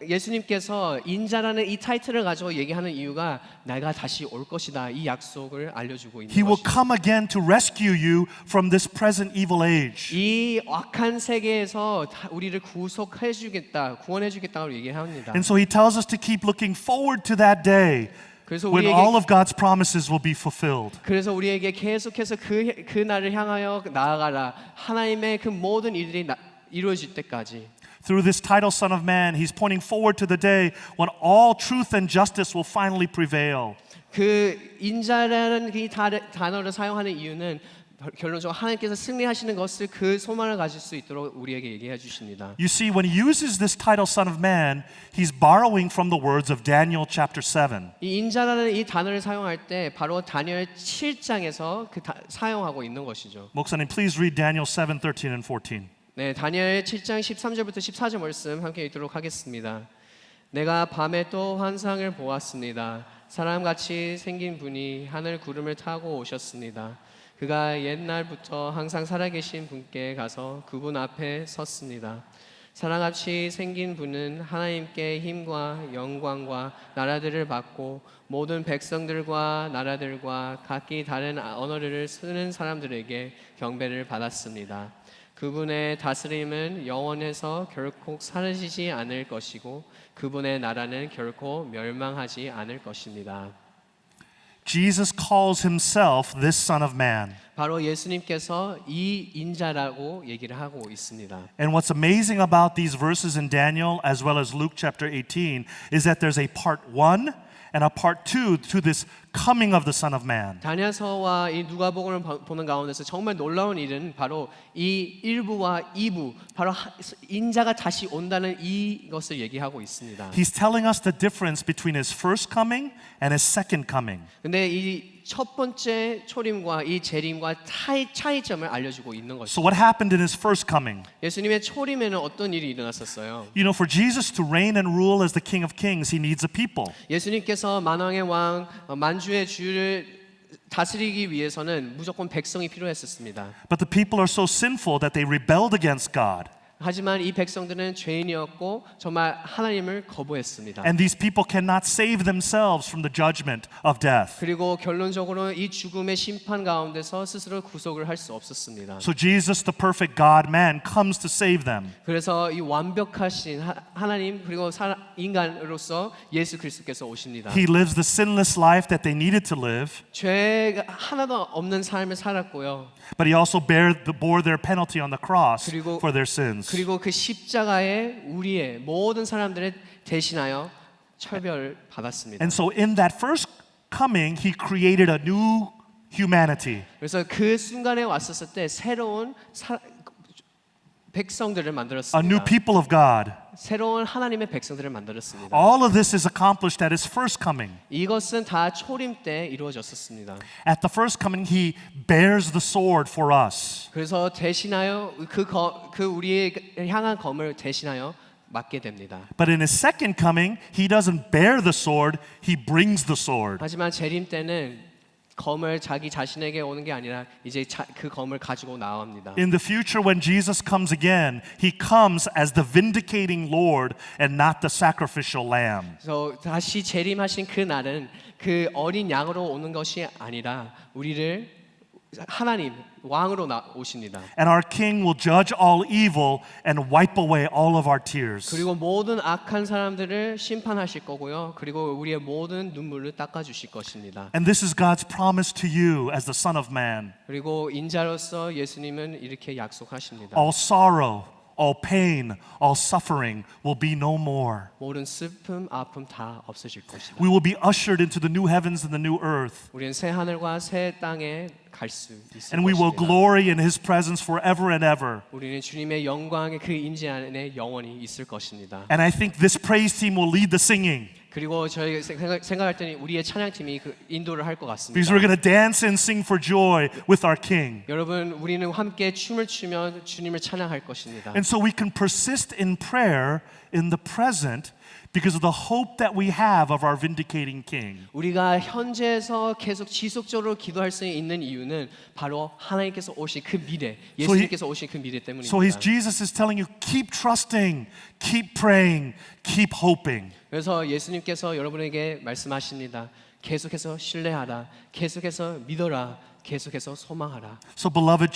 Speaker 3: 예수님께서 인자라는 이 타이틀을 가지고 얘기하는 이유가 내가 다시 올 것이다. 이 약속을 알려주고 있는
Speaker 2: He will
Speaker 3: 것이죠.
Speaker 2: come again to rescue you from this present evil age.
Speaker 3: 이 악한 세계에서 우리를 구속해 주겠다, 구원해 주겠다고 얘기합니다.
Speaker 2: And so he tells us to keep looking forward to that day
Speaker 3: 그래서
Speaker 2: when all of God's promises will be fulfilled.
Speaker 3: 그래서 우리에게 계속해서 그 날을 향하여 나아가라. 하나님의 그 모든 일들이 이루어질 때까지.
Speaker 2: Through this title, Son of Man, he's pointing forward to the day when all truth and justice will finally prevail.
Speaker 3: 그 인자라는 이 단어를 사용하는 이유는 결론적으로 하나님께서 승리하시는 것을 그 소망을 가질 수 있도록 우리에게 얘기해 주십니다.
Speaker 2: You see, when he uses this title, Son of Man, he's borrowing from the words of Daniel chapter 7.
Speaker 3: 이 인자라는 이 단어를 사용할 때 바로 다니엘 7장에서 사용하고 있는 것이죠.
Speaker 2: 목사님, please read Daniel 7, 13 and 14.
Speaker 3: 네, 다니엘 7장 13절부터 14절 말씀 함께 읽도록 하겠습니다. 내가 밤에 또 환상을 보았습니다. 사람같이 생긴 분이 하늘 구름을 타고 오셨습니다. 그가 옛날부터 항상 살아계신 분께 가서 그분 앞에 섰습니다. 사람같이 생긴 분은 하나님께 힘과 영광과 나라들을 받고 모든 백성들과 나라들과 각기 다른 언어를 쓰는 사람들에게 경배를 받았습니다. 그분의 다스림은 영원해서 결코 사라지지 않을 것이고 그분의 나라는 결코 멸망하지 않을 것입니다.
Speaker 2: Jesus calls himself this Son of Man.
Speaker 3: 바로 예수님께서 이 인자라고 얘기를 하고 있습니다.
Speaker 2: And what's amazing about these verses in Daniel as well as Luke chapter 18 is that there's a part 1 and a part 2 to this coming of the Son of Man.
Speaker 3: 다니엘서와 이 누가복음을 보는 가운데서 정말 놀라운 일은 바로 이 1부와 2부 바로 인자가 다시 온다는 이것을 얘기하고 있습니다.
Speaker 2: He's telling us the difference between his first coming and his second coming.
Speaker 3: 근데 이 첫 번째 초림과 이 재림과 차이점을 알려주고 있는 것이죠.
Speaker 2: So what happened in his first coming?
Speaker 3: 예수님의 초림에는 어떤 일이 일어났었어요?
Speaker 2: You know, for Jesus to reign and rule as the King of Kings, he needs a people.
Speaker 3: 예수님께서 만왕의 왕, 만주의 주를 다스리기 위해서는 무조건 백성이 필요했었습니다.
Speaker 2: But the people are so sinful that they rebelled against God.
Speaker 3: 하지만 이 백성들은 죄인이었고 정말 하나님을 거부했습니다.
Speaker 2: And these people cannot save themselves from the judgment of death.
Speaker 3: 그리고 결론적으로 이 죽음의 심판 가운데서 스스로 구속을 할 수 없었습니다.
Speaker 2: So Jesus, the perfect God man, comes to save them.
Speaker 3: 그래서 이 완벽하신 하나님 그리고 인간으로서 예수 그리스도께서 오십니다.
Speaker 2: He lives the sinless life that they needed to live,
Speaker 3: 죄가 하나도 없는 삶을 살았고요.
Speaker 2: but he also bore their penalty on the cross
Speaker 3: 그리고-
Speaker 2: for their sins.
Speaker 3: 그리고 그 십자가에 우리의 모든 사람들을 대신하여 철별을 받았습니다.
Speaker 2: And so in that first coming, he created a new humanity.
Speaker 3: 그래서 그 순간에 왔었을 때 새로운 백성들을
Speaker 2: A new
Speaker 3: 만들었습니다.
Speaker 2: people of God.
Speaker 3: 새로운 하나님의 백성들을 만들었습니다.
Speaker 2: All of this is accomplished at his first coming.
Speaker 3: 이것은 다 초림 때 이루어졌었습니다.
Speaker 2: At the first coming, he bears the sword for us.
Speaker 3: 그래서 대신하여 그 우리의 향한 검을 대신하여 맞게 됩니다.
Speaker 2: But in his second coming, he doesn't bear the sword, he brings the sword.
Speaker 3: 하지만 재림 때는 검을 자기 자신에게 오는 게 아니라 이제 그 검을 가지고 나옵니다.
Speaker 2: In the future, when Jesus comes again, he comes as the vindicating Lord and not the sacrificial lamb.
Speaker 3: 그래서 다시 재림하신 그 날은 그 어린 양으로 오는 것이 아니라 우리를 하나님 왕으로 오십니다.
Speaker 2: And our King will judge all evil and wipe away all of our tears.
Speaker 3: 그리고 모든 악한 사람들을 심판하실 거고요. 그리고 우리의 모든 눈물을 닦아 주실 것입니다.
Speaker 2: And this is God's promise to you as the Son of Man.
Speaker 3: 그리고 인자로서 예수님은 이렇게 약속하십니다.
Speaker 2: All sorrow, all pain, all suffering will be no more.
Speaker 3: 모든 슬픔, 아픔 다 없어질 것이다.
Speaker 2: We will be ushered into the new heavens and the new earth.
Speaker 3: 우리는 새 하늘과 새 땅에 갈 수 있을
Speaker 2: And we will
Speaker 3: 것입니다.
Speaker 2: glory in his presence forever and ever.
Speaker 3: 우리는 주님의 영광의 그 임재 안에 영원히 있을 것입니다.
Speaker 2: And I think this praise team will lead the singing.
Speaker 3: 그리고 저희 생각할 때는 우리의 찬양팀이 그 인도를 할 것 같습니다.
Speaker 2: Because we're going to dance and sing for joy with our King.
Speaker 3: 여러분, 우리는 함께 춤을 추며 주님을 찬양할 것입니다.
Speaker 2: And so we can persist in prayer in the present because of the hope that we have of our vindicating King.
Speaker 3: 우리가 현재에서 계속 지속적으로 기도할 수 있는 이유는 바로 하나님께서 오신 그 미래, 예수님께서 오신 그 미래 때문입니다.
Speaker 2: So Jesus is telling you, keep trusting, keep praying, keep hoping.
Speaker 3: 그래서 예수님께서 여러분에게 말씀하십니다. 계속해서 신뢰하라, 계속해서 믿어라, 계속해서 소망하라.
Speaker 2: So beloved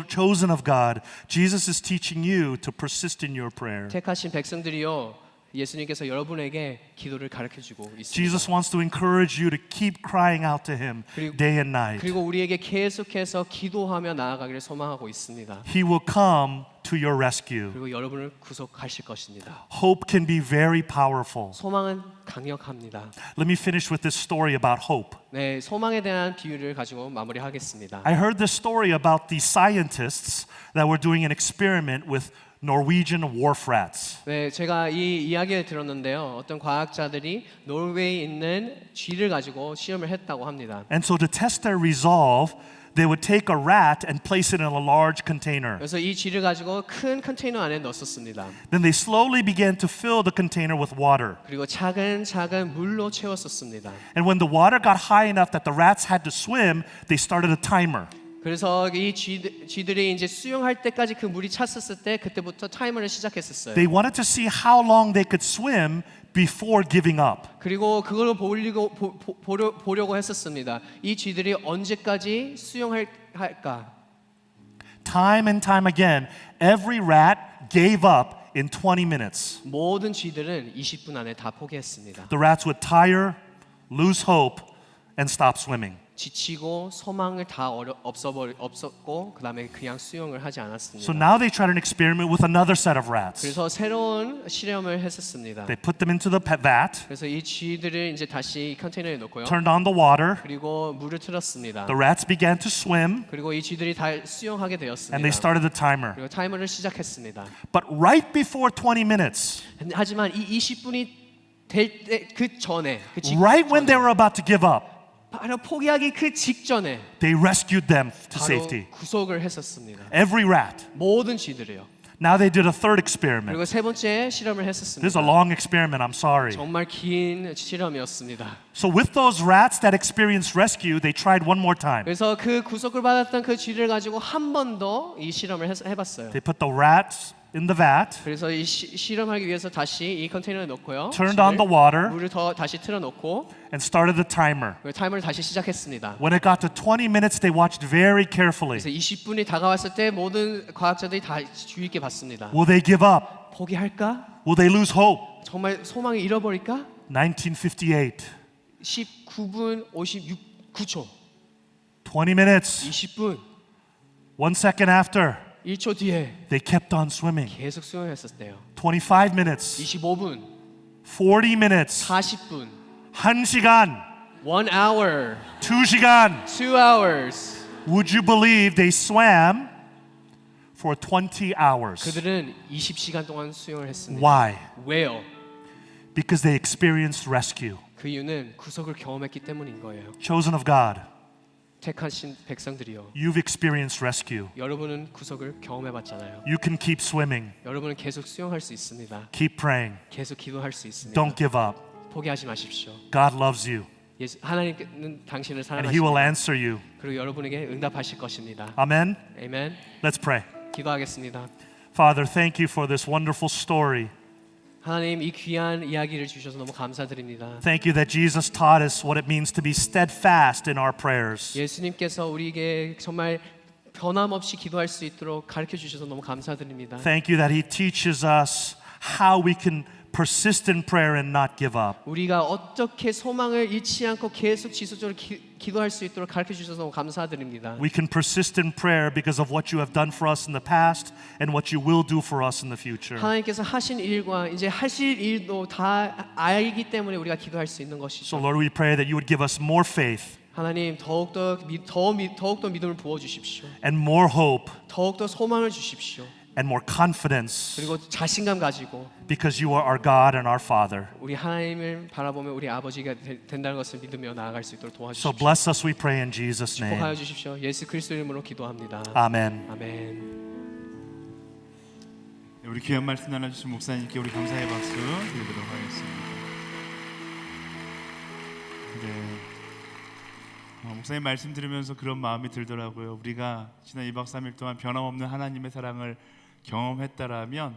Speaker 2: chosen of God, Jesus is teaching you to persist in your prayer.
Speaker 3: 택하신 백성들이요, 예수님께서 여러분에게 기도를 가르쳐주고 있습니다.
Speaker 2: Jesus wants to encourage you to keep crying out to him day and night.
Speaker 3: 그리고 우리에게 계속해서 기도하며 나아가기를 소망하고 있습니다.
Speaker 2: He will come to your rescue.
Speaker 3: 그리고 여러분을 구속하실 것입니다.
Speaker 2: Hope can be very powerful.
Speaker 3: 소망은 강력합니다.
Speaker 2: Let me finish with this story about hope.
Speaker 3: 네, 소망에 대한 비유를 가지고 마무리하겠습니다.
Speaker 2: I heard this story about these scientists that were doing an experiment with Norwegian wharf rats.
Speaker 3: 네, 제가 이 이야기를 들었는데요. 어떤 과학자들이 노르웨이에 있는 쥐를 가지고 시험을 했다고 합니다.
Speaker 2: And so to test their resolve, they would take a rat and place it in a large container.
Speaker 3: 그래서 이 쥐를 가지고 큰 컨테이너 안에 넣었습니다.
Speaker 2: Then they slowly began to fill the container with water.
Speaker 3: 그리고 차근차근 물로 채웠었습니다.
Speaker 2: And when the water got high enough that the rats had to swim, they started a timer.
Speaker 3: 그래서 이 쥐들이 이제 수영할 때까지 그 물이 찼었을 때 그때부터 타이머를 시작했었어요.
Speaker 2: They wanted to see how long they could swim before giving up.
Speaker 3: 그리고 그걸 보려고 했었습니다. 이 쥐들이 언제까지 수영할까?
Speaker 2: Time and time again, every rat gave up in 20 minutes.
Speaker 3: 모든 쥐들은 20분 안에 다 포기했습니다.
Speaker 2: The rats would tire, lose hope, and stop swimming.
Speaker 3: 지치고 소망을 다 없었고 그다음에 그냥 수영을 하지
Speaker 2: So
Speaker 3: 않았습니다.
Speaker 2: now they tried an experiment with another set of rats.
Speaker 3: 그래서 새로운 실험을 했었습니다.
Speaker 2: They put them into the vat,
Speaker 3: 그래서 이 쥐들을 이제 다시 컨테이너에 넣고요.
Speaker 2: turned on the water.
Speaker 3: 그리고 물을 틀었습니다.
Speaker 2: The rats began to swim,
Speaker 3: 그리고 이 쥐들이 다 수영하게
Speaker 2: and
Speaker 3: 되었습니다.
Speaker 2: they started the timer.
Speaker 3: 그리고 타이머를 시작했습니다.
Speaker 2: But right before 20 minutes,
Speaker 3: 하지만 이 20분이 될 때 그 전에
Speaker 2: right when they were about to give up,
Speaker 3: 바로 포기하기 그 직전에
Speaker 2: they rescued them to
Speaker 3: 바로
Speaker 2: safety.
Speaker 3: 구속을 했었습니다.
Speaker 2: Every rat.
Speaker 3: 모든 쥐들이요.
Speaker 2: Now they did a third experiment.
Speaker 3: 그리고 세 번째 실험을
Speaker 2: This is a
Speaker 3: 했었습니다.
Speaker 2: long experiment, I'm sorry.
Speaker 3: 정말 긴 실험이었습니다.
Speaker 2: So with those rats that experienced rescue, they tried one more time.
Speaker 3: 그래서 그 구속을 받았던 그 쥐를 가지고 한 번 더 이 실험을 해봤어요.
Speaker 2: They put the rats in the vat,
Speaker 3: 그래서 이 실험하기 위해서 다시 이 컨테이너에 넣고요.
Speaker 2: turned on the water,
Speaker 3: 물을 더 다시 틀어놓고
Speaker 2: and started the timer.
Speaker 3: 타이머를 다시 시작했습니다.
Speaker 2: When it got to 20 minutes, they watched very carefully.
Speaker 3: 그래서 20분이 다가왔을 때 모든 과학자들이 다 주의 있게 봤습니다.
Speaker 2: Will they give up?
Speaker 3: 포기할까?
Speaker 2: Will they lose hope?
Speaker 3: 정말 소망을 잃어버릴까?
Speaker 2: 1958,
Speaker 3: 19분 9초,
Speaker 2: 20 minutes,
Speaker 3: 20분,
Speaker 2: 1 second after,
Speaker 3: 1초 뒤에
Speaker 2: they kept on swimming.
Speaker 3: 계속 수영했었대요.
Speaker 2: 25 minutes,
Speaker 3: 25분,
Speaker 2: 40 minutes,
Speaker 3: 40분,
Speaker 2: 1시간,
Speaker 3: 1 hour,
Speaker 2: 2시간.
Speaker 3: 2 hours.
Speaker 2: Would you believe they swam for 20 hours?
Speaker 3: 그들은 20시간 동안 수영을 했습니다.
Speaker 2: Why?
Speaker 3: 왜요?
Speaker 2: Because they experienced rescue.
Speaker 3: 그 이유는 구속을 경험했기 때문인 거예요.
Speaker 2: Chosen of God,
Speaker 3: 택하신 백성들이요.
Speaker 2: you've experienced rescue.
Speaker 3: 여러분은 구속을 경험해봤잖아요.
Speaker 2: You can keep swimming.
Speaker 3: 여러분은 계속 수영할 수 있습니다.
Speaker 2: Keep praying.
Speaker 3: 계속 기도할 수 있습니다.
Speaker 2: Don't give up.
Speaker 3: 포기하지 마십시오.
Speaker 2: God loves you,
Speaker 3: 하나님은 당신을
Speaker 2: and He will
Speaker 3: 사랑하십니다.
Speaker 2: answer you.
Speaker 3: 그리고 여러분에게 응답하실 것입니다.
Speaker 2: Amen?
Speaker 3: 아멘.
Speaker 2: Let's pray.
Speaker 3: 기도하겠습니다.
Speaker 2: Father, thank you for this wonderful story.
Speaker 3: 하나님 이 귀한 이야기를 주셔서 너무 감사드립니다.
Speaker 2: Thank you that Jesus taught us what it means to be steadfast in our prayers.
Speaker 3: 예수님께서 우리에게 정말 변함없이 기도할 수 있도록 가르쳐 주셔서 너무 감사드립니다.
Speaker 2: Thank you that He teaches us how we can persist in prayer and not give up.
Speaker 3: 우리가 어떻게 소망을 잃지 않고 계속 지속적으로 기도할 수 있도록 가르쳐 주셔서 너무 감사드립니다.
Speaker 2: We can persist in prayer because of what you have done for us in the past and what you will do for us in the future.
Speaker 3: 하나님께서 하신 일과 이제 하실 일도 다 알기 때문에 우리가 기도할 수 있는
Speaker 2: So
Speaker 3: 것이죠.
Speaker 2: Lord, we pray that you would give us more faith
Speaker 3: 하나님 더욱더 믿음을 부어 주십시오.
Speaker 2: and more hope
Speaker 3: 더욱더 소망을 주십시오.
Speaker 2: and more confidence
Speaker 3: 그리고 자신감 가지고
Speaker 2: because you are our God and our Father.
Speaker 3: 우리 하나님을 바라보며 우리 아버지가 된다는 것을 믿으며 나아갈 수 있도록
Speaker 2: So
Speaker 3: 도와주십시오.
Speaker 2: bless us, we pray in Jesus'
Speaker 3: 축복하여
Speaker 2: name.
Speaker 3: 주십시오. 예수 그리스도 이름으로 기도합니다.
Speaker 2: Amen.
Speaker 3: 아멘.
Speaker 1: 네, 우리 귀한 말씀 나눠주신 목사님께 우리 감사의 박수 드리도록 하겠습니다. 네. 목사님 말씀 들으면서 그런 마음이 들더라고요. 우리가 지난 2박 3일 동안 변함없는 하나님의 사랑을 경험했다라면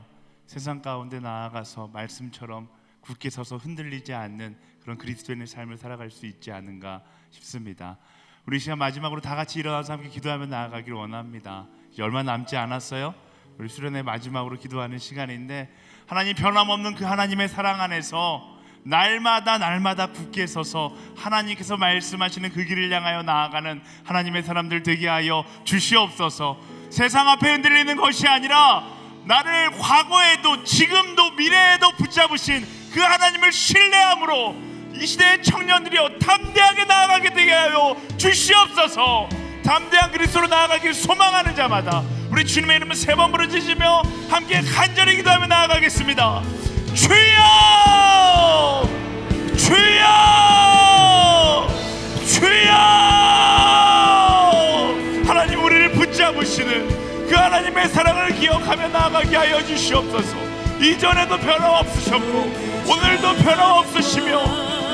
Speaker 1: 세상 가운데 나아가서 말씀처럼 굳게 서서 흔들리지 않는 그런 그리스도인의 삶을 살아갈 수 있지 않은가 싶습니다. 우리 시간 마지막으로 다 같이 일어나서 함께 기도하며 나아가기를 원합니다. 이제 얼마 남지 않았어요. 우리 수련회 마지막으로 기도하는 시간인데 하나님 변함없는 그 하나님의 사랑 안에서 날마다 굳게 서서 하나님께서 말씀하시는 그 길을 향하여 나아가는 하나님의 사람들 되게 하여 주시옵소서. 세상 앞에 흔들리는 것이 아니라 나를 과거에도 지금도 미래에도 붙잡으신 그 하나님을 신뢰함으로 이 시대의 청년들이여 담대하게 나아가게 되게 하여 주시옵소서. 담대한 그리스도로 나아가길 소망하는 자마다 우리 주님의 이름을 3번 부르짖으며 함께 간절히 기도하며 나아가겠습니다. 주여! 주여! 주여! 하나님 우리를 붙잡으시는 그 하나님의 사랑을 기억하며 나아가게 하여 주시옵소서. 이전에도 변함없으셨고 오늘도 변함없으시며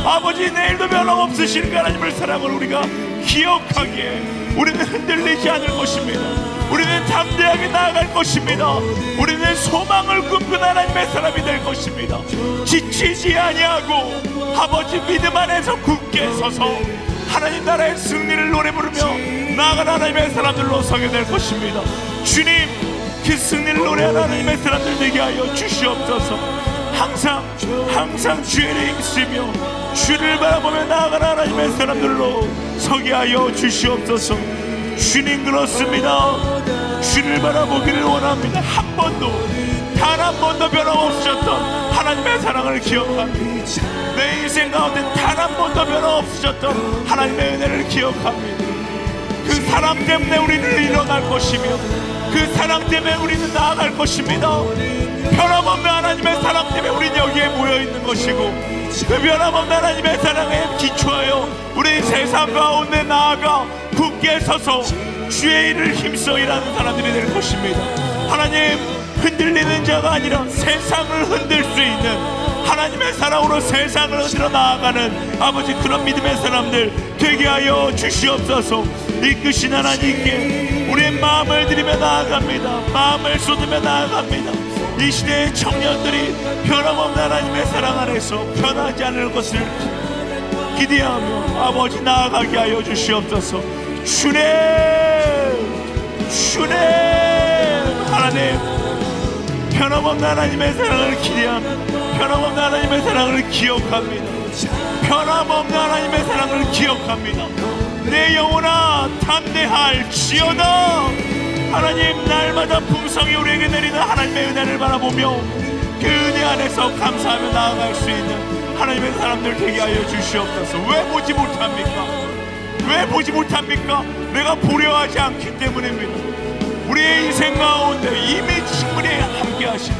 Speaker 1: 아버지 내일도 변함없으시는 그 하나님의 사랑을 우리가 기억하기에 우리는 흔들리지 않을 것입니다. 우리는 담대하게 나아갈 것입니다. 우리는 소망을 꿈꾸는 하나님의 사람이 될 것입니다. 지치지 아니하고 아버지 믿음 안에서 굳게 서서 하나님 나라의 승리를 노래 부르며 나아가는 하나님의 사람들로 서게 될 것입니다. 주님 그 승리를 노래하는 하나님의 사람들 되게 하여 주시옵소서. 항상 주의 힘쓰며 주를 바라보며 나아가는 하나님의 사람들로 서게 하여 주시옵소서. 주님 그렇습니다. 주를 바라보기를 원합니다. 단 한 번도 변함없으셨던 하나님의 사랑을 기억합니다. 내 인생 가운데 단 한 번도 변함없으셨던 하나님의 은혜를 기억합니다. 그 사랑 때문에 우리는 일어날 것이며 그 사랑 때문에 우리는 나아갈 것입니다. 변함없는 하나님의 사랑 때문에 우리는 여기에 모여있는 것이고 그 변함없는 하나님의 사랑에 기초하여 우리 세상 가운데 나아가 굳게 서서 주의 일을 힘써 일하는 사람들이 될 것입니다. 하나님 흔들리는 자가 아니라 세상을 흔들 수 있는 하나님의 사랑으로 세상을 흔들어 나아가는 아버지 그런 믿음의 사람들 되게 하여 주시옵소서. 이끄신 하나님께 우리의 마음을 드리며 나아갑니다. 마음을 쏟으며 나아갑니다. 이 시대의 청년들이 변함없는 하나님의 사랑 안에서 변하지 않을 것을 기대하며 아버지 나아가게 하여 주시옵소서. 주님 하나님, 변함없는 하나님의 사랑을 기대하며 변함없는 하나님의 사랑을 기억합니다. 변함없는 하나님의 사랑을 기억합니다. 내 영혼아 담대할지어다. 하나님, 날마다 풍성히 우리에게 내리는 하나님의 은혜를 바라보며 그 은혜 안에서 감사하며 나아갈 수 있는 하나님의 사람들 되게 하여 주시옵소서. 왜 보지 못합니까? 왜 보지 못합니까? 내가 보려 하지 않기 때문입니다. 우리의 인생 가운데 이미 충분히 함께 하시는,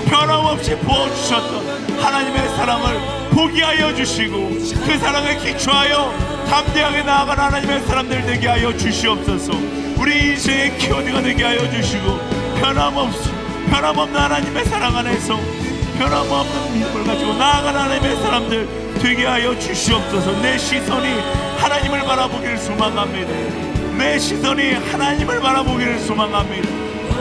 Speaker 1: 변함없이 부어주셨던 하나님의 사랑을 보게 하여 주시고 그 사랑에 기초하여 담대하게 나아가는 하나님의 사람들 되게 하여 주시옵소서. 우리 인생의 키워드가 되게 하여 주시고 변함없는 하나님의 사랑 안에서 변함없는 믿음을 가지고 나아가는 하나님의 사람들 되게 하여 주시옵소서. 내 시선이 하나님을 바라보기를 소망합니다. 내 시선이 하나님을 바라보기를 소망합니다.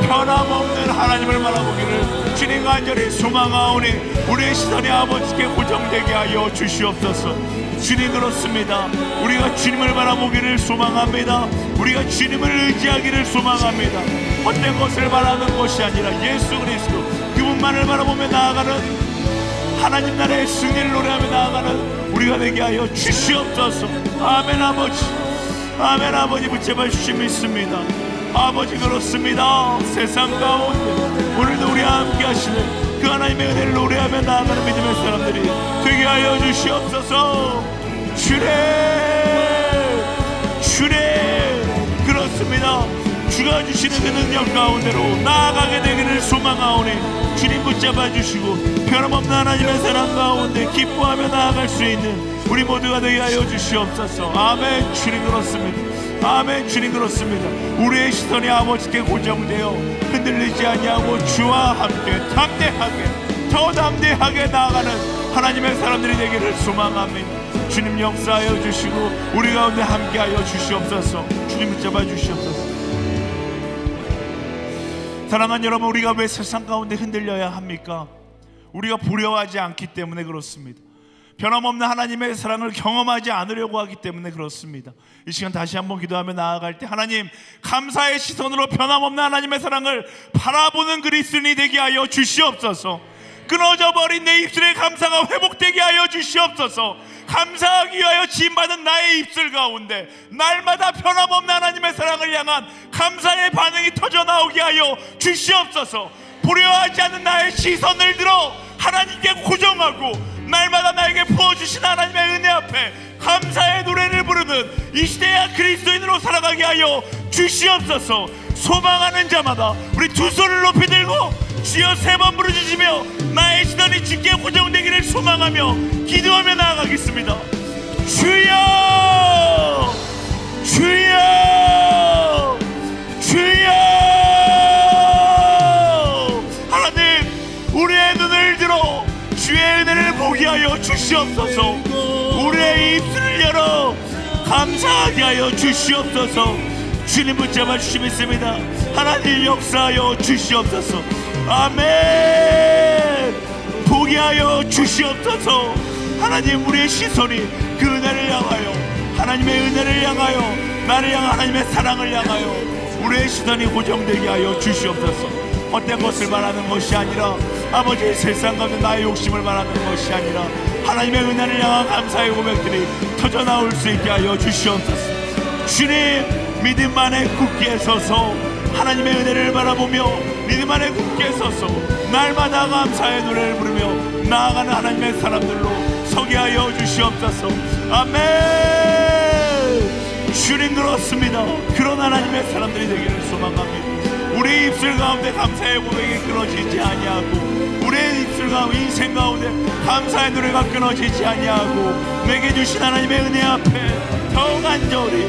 Speaker 1: 변함없는 하나님을 바라보기를 주님 간절히 소망하오니 우리의 시선이 아버지께 고정되게 하여 주시옵소서. 주님, 그렇습니다. 우리가 주님을 바라보기를 소망합니다. 우리가 주님을 의지하기를 소망합니다. 헛된 것을 바라는 것이 아니라 예수 그리스도 그분만을 바라보며 나아가는 하나님 나라의 승리를 노래하며 나아가는 우리가 되게 하여 주시옵소서. 아멘. 아버지, 아멘. 아버지 붙잡아 주심 믿습니다. 아버지, 그렇습니다. 세상 가운데 오늘도 우리와 함께 하시는 그 하나님의 은혜를 노래하며 나아가는 믿음의 사람들이 되게 하여 주시옵소서. 주님, 그렇습니다. 주가 주시는 그 능력 가운데로 나아가게 되기를 소망하오니 주님 붙잡아 주시고 변함없는 하나님의 사랑 가운데 기뻐하며 나아갈 수 있는 우리 모두가 되게 하여 주시옵소서. 아멘. 주님, 그렇습니다. 아멘. 주님, 그렇습니다. 우리의 시선이 아버지께 고정되어 흔들리지 아니하고 주와 함께 담대하게, 더 담대하게 나아가는 하나님의 사람들이 되기를 소망합니다. 주님, 역사하여 주시고 우리 가운데 함께하여 주시옵소서. 주님 붙잡아 주시옵소서. 사랑하는 여러분, 우리가 왜 세상 가운데 흔들려야 합니까? 우리가 보려하지 않기 때문에 그렇습니다. 변함없는 하나님의 사랑을 경험하지 않으려고 하기 때문에 그렇습니다. 이 시간 다시 한번 기도하며 나아갈 때 하나님, 감사의 시선으로 변함없는 하나님의 사랑을 바라보는 그리스도인이 되게 하여 주시옵소서. 끊어져 버린 내 입술의 감사가 회복되게 하여 주시옵소서. 감사하기 위하여 지음받은 나의 입술 가운데 날마다 변함없는 하나님의 사랑을 향한 감사의 반응이 터져나오게 하여 주시옵소서. 보려하지 않는 나의 시선을 들어 하나님께 고정하고 날마다 나에게 부어주신 하나님의 은혜 앞에 감사의 노래를 부르는 이 시대의 그리스도인으로 살아가게 하여 주시옵소서. 소망하는 자마다 우리 두 손을 높이 들고 주여 3번 부르짖으며 나의 시선이 주께 고정되기를 소망하며 기도하며 나아가겠습니다. 주여, 주여, 주여. 하나님, 우리의 눈을 들어 주의 은혜를 보게 하여 주시옵소서. 우리의 입술을 열어 감사하게 하여 주시옵소서. 주님 붙잡아 주시겠습니다. 하나님, 역사하여 주시옵소서. 아멘. 보게 하여 주시옵소서. 하나님, 우리의 시선이 그 은혜를 향하여, 하나님의 은혜를 향하여, 나를 향한 하나님의 사랑을 향하여 우리의 시선이 고정되게 하여 주시옵소서. 헛된 것을 말하는 것이 아니라 아버지의 세상 가운데 나의 욕심을 말하는 것이 아니라 하나님의 은혜를 향한 감사의 고백들이 터져나올 수 있게 하여 주시옵소서. 주님, 믿음 안에 굳게 서서 하나님의 은혜를 바라보며 믿음 안에 굳게 서서 날마다 감사의 노래를 부르며 나아가는 하나님의 사람들로 서게 하여 주시옵소서. 아멘. 주님, 그렇습니다. 그런 하나님의 사람들이 되기를 소망합니다. 우리의 입술 가운데 감사의 고백이 끊어지지 아니하고 우리의 입술 가운데 인생 가운데 감사의 노래가 끊어지지 아니하고 내게 주신 하나님의 은혜 앞에 더 간절히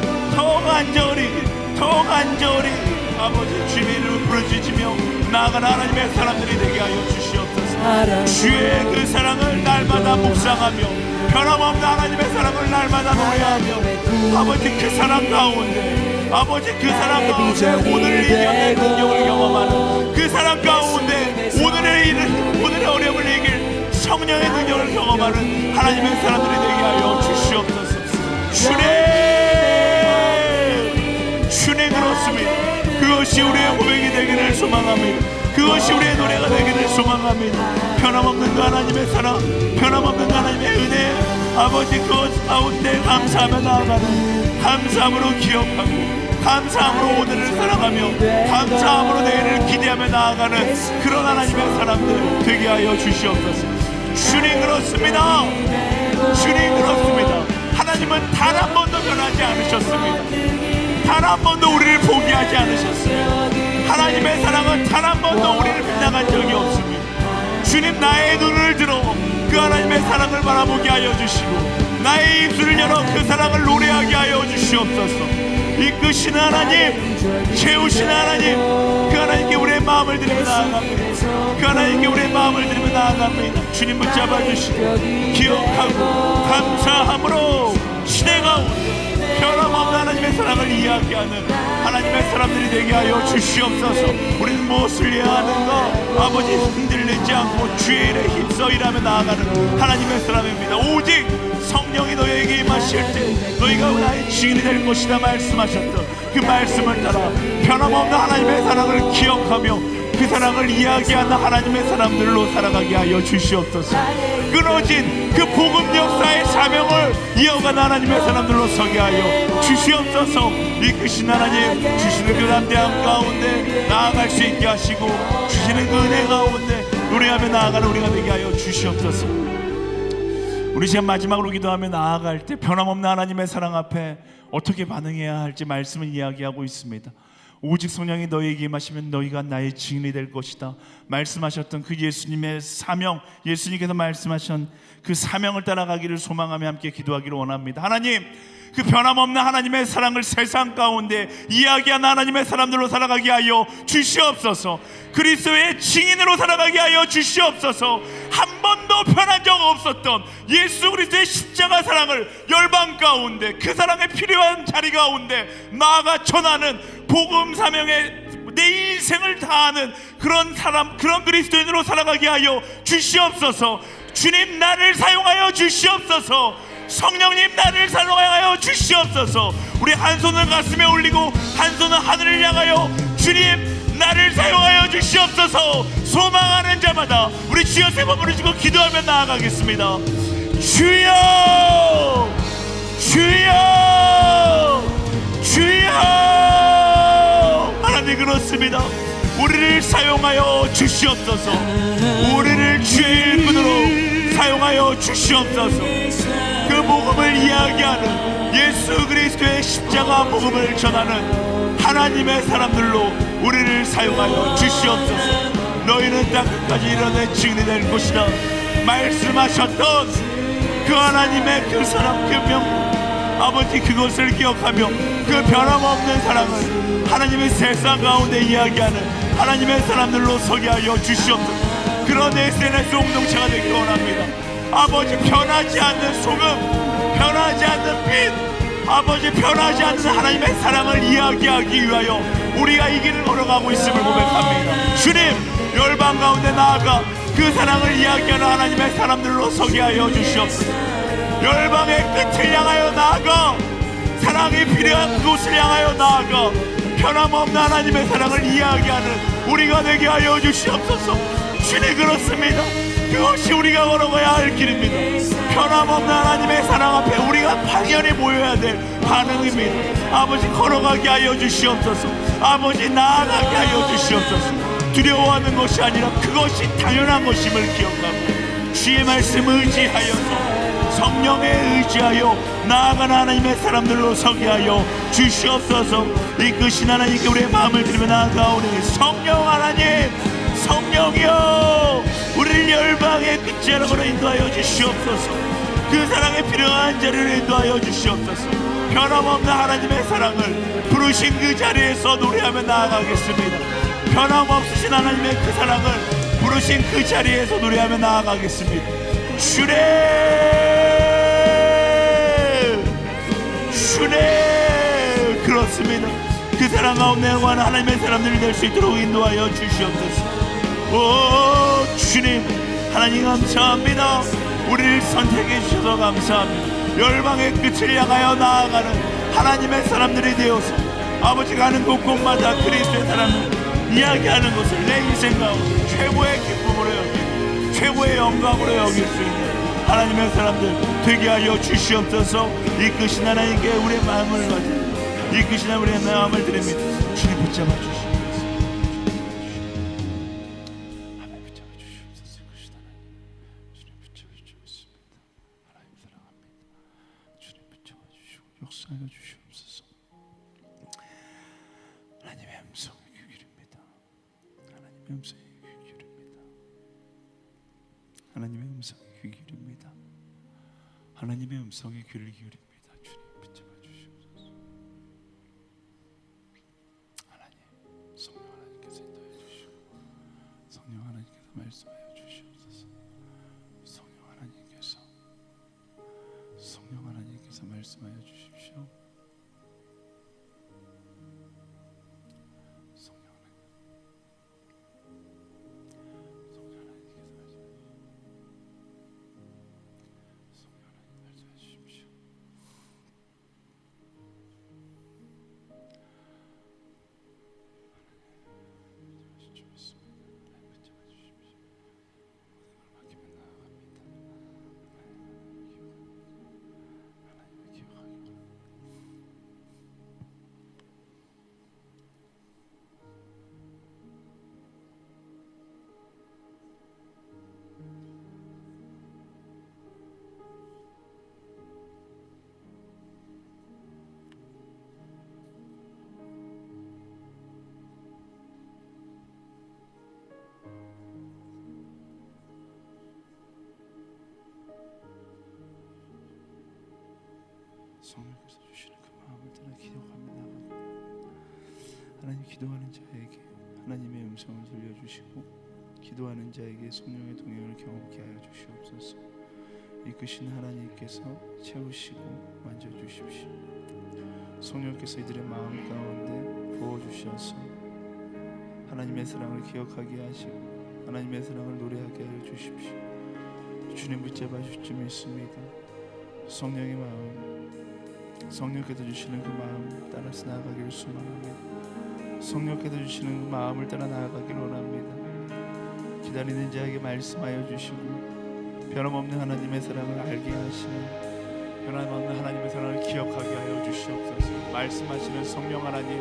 Speaker 1: 아버지 주의 이름을 부르짖으며 나아가는 하나님의 사람들이 되게 하여 주시옵소서. 주의 그 사랑을 날마다 묵상하며 변함없는 하나님의 사랑을 날마다 노래하며 아버지 그 사랑 가운데 아버지 그 사람 가운데 오늘을 이겨낸 능력을 경험하는 그 사람 가운데 오늘의 어려움을 이길 성령의 능력을 경험하는 하나님의 사람들이 되게 하여 주시옵소서. 주님 그렇습니다. 그것이 우리의 고백이 되기를 소망합니다. 그것이 우리의 노래가 되기를 소망합니다. 변함없는 그 하나님의 사랑, 변함없는 그 하나님의 은혜, 아버지 그것 가운데 감사하며 나아가는, 감사함으로 기억하고 감사함으로 오늘을 살아가며 감사함으로 내일을 기대하며 나아가는 그런 하나님의 사람들 되게 하여 주시옵소서. 주님 그렇습니다. 주님 그렇습니다. 하나님은 단 한 번도 변하지 않으셨습니다. 단 한 번도 우리를 포기하지 않으셨습니다. 하나님의 사랑은 단 한 번도 우리를 빗나간 적이 없습니다. 주님 나의 눈을 들어 그 하나님의 사랑을 바라보게 하여 주시고 나의 입술을 열어 그 사랑을 노래하게 하여 주시옵소서. 이끄시는 하나님, 채우시는 하나님, 그 하나님께 우리의 마음을 드리며 나아갑니다. 그 하나님께 우리의 마음을 드리며 나아갑니다. 주님 붙잡아 주시고 기억하고 감사함으로 시대 가운데 변함없는 하나님의 사랑을 이야기하는 하나님의 사람들이 되게 하여 주시옵소서. 우리는 무엇을 해야 하는가? 아버지 흔들리지 않고 주의 일에 힘써 일하며 나아가는 하나님의 사람입니다. 오직 성령이 너희에게 임하실 때 너희가 나의 증인이 될 것이다 말씀하셨던 그 말씀을 따라 변함없는 하나님의 사랑을 기억하며 그 사랑을 이야기하는 하나님의 사람들로 살아가게 하여 주시옵소서. 끊어진 그 복음 역사의 사명을 이어가는 하나님의 사람들로 서게 하여 주시옵소서. 이끄신 하나님, 주시는 그 담대함 가운데 나아갈 수 있게 하시고 주시는 그 은혜 가운데 노래하며 나아가는 우리가 되게 하여 주시옵소서. 우리 지금 마지막으로 기도하며 나아갈 때 변함없는 하나님의 사랑 앞에 어떻게 반응해야 할지 말씀을 이야기하고 있습니다. 오직 성령이 너희에게 임하시면 너희가 나의 증인이 될 것이다 말씀하셨던 그 예수님의 사명, 예수님께서 말씀하신 그 사명을 따라가기를 소망하며 함께 기도하기를 원합니다. 하나님, 그 변함없는 하나님의 사랑을 세상 가운데 이야기하는 하나님의 사람들로 살아가게 하여 주시옵소서. 그리스도의 증인으로 살아가게 하여 주시옵소서. 한 번도 변한 적 없었던 예수 그리스도의 십자가 사랑을 열방 가운데 그 사랑에 필요한 자리 가운데 나아가 전하는 복음 사명에 내 인생을 다하는 그런 사람, 그런 그리스도인으로 살아가게 하여 주시옵소서. 주님 나를 사용하여 주시옵소서. 성령님 나를 사용하여 주시옵소서. 우리 한 손을 가슴에 올리고 한 손은 하늘을 향하여 주님 나를 사용하여 주시옵소서. 소망하는 자마다 우리 주여 세 번 부르시고 기도하며 나아가겠습니다. 주여, 주여, 주여. 하나님 그렇습니다. 우리를 사용하여 주시옵소서. 우리를 주의 일꾼으로 사용하여 주시옵소서. 그 복음을 이야기하는 예수 그리스도의 십자가 복음을 전하는 하나님의 사람들로 우리를 사용하여 주시옵소서. 너희는 땅 끝까지 이뤄내 증인이 될 것이다 말씀하셨던 그 하나님의 그 사랑, 그 명, 아버지 그것을 기억하며 그 변함없는 사랑을 하나님의 세상 가운데 이야기하는 하나님의 사람들로 서게 하여 주시옵소서. 그런 SNS 공동체가 되길 원합니다. 아버지 변하지 않는 소금, 변하지 않는 빛, 아버지 변하지 않는 하나님의 사랑을 이야기하기 위하여 우리가 이 길을 걸어가고 있음을 고백합니다. 주님, 열방 가운데 나아가 그 사랑을 이야기하는 하나님의 사람들로 서게 하여 주시옵소서. 열방의 끝을 향하여 나아가 사랑이 필요한 그곳을 향하여 나아가 변함없는 하나님의 사랑을 이야기하는 우리가 되게 하여 주시옵소서. 주님 그렇습니다. 그것이 우리가 걸어가야 할 길입니다. 변함없는 하나님의 사랑 앞에 우리가 당연히 모여야 될 반응입니다. 아버지 걸어가게 하여 주시옵소서. 아버지 나아가게 하여 주시옵소서. 두려워하는 것이 아니라 그것이 당연한 것임을 기억하고 주의 말씀 의지하여서 성령에 의지하여 나아가는 하나님의 사람들로 서게 하여 주시옵소서. 이끄신 하나님께 우리의 마음을 드리며 나아가오니 성령 하나님, 성령이여 우리를 열방의 끝자락으로 인도하여 주시옵소서. 그 사랑에 필요한 자리를 인도하여 주시옵소서. 변함없는 하나님의 사랑을 부르신 그 자리에서 노래하며 나아가겠습니다. 변함없으신 하나님의 그 사랑을 부르신 그 자리에서 노래하며 나아가겠습니다. 주님, 주님 그렇습니다. 그 사랑 가운데 영원한 하나님의 사람들이 될 수 있도록 인도하여 주시옵소서. 오 주님, 하나님 감사합니다. 우리를 선택해 주셔서 감사합니다. 열방의 끝을 향하여 나아가는 하나님의 사람들이 되어서 아버지 가는 곳곳마다 그리스도의 사랑을 이야기하는 것을 내 인생 가운데 최고의 기쁨으로 여기고 최고의 영광으로 여길 수 있는 하나님의 사람들 되게 하여 주시옵소서. 이끄신 하나님께 우리의 마음을 가지고 이끄신 우리의 마음을 드립니다. 주님 붙잡아 주시옵소서. 하나님 붙잡아 주시옵소서. 이끄신 하나님 주님 붙잡아 주시옵소서. 하나님 사랑합니다. 주님 붙잡아 주시고 역사하여 주시옵소서. 하나님의 음성이 귀 기울입니다. 하나님의 음성이 귀 기울입니다. 하나님의 음성이 귀 기울입니다. 하나님의 음성에 귀를 기울입니다. 주님 붙잡아 주시옵소서. 하나님, 성령 하나님께서 인도해 주시고 성령 하나님께서 말씀하여 주시옵소서. 성령 하나님께서 말씀하여 주십시오. 성령 하나님, 성령 하나님께서 말씀해 주십시오. 성령께서 주시는 그 마음을 따라 기도하며 나갑니다. 하나님, 기도하는 자에게 하나님의 음성을 들려주시고 기도하는 자에게 성령의 동행을 경험케 하여 주시옵소서. 이끄신 하나님께서 채우시고 만져주십시오. 성령께서 이들의 마음 가운데 부어주셔서 하나님의 사랑을 기억하게 하시고 하나님의 사랑을 노래하게 하여 주십시오. 주님 붙잡아 주실 줄 믿습니다. 성령의 마음, 성령께서 주시는 그 마음 따라서 나아가기를 소망합니다. 성령께서 주시는 그 마음을 따라 나아가기를 원합니다. 기다리는 자에게 말씀하여 주시고 변함없는 하나님의 사랑을 알게 하시며 변함없는 하나님의 사랑을 기억하게 하여 주시옵소서. 말씀하시는 성령 하나님,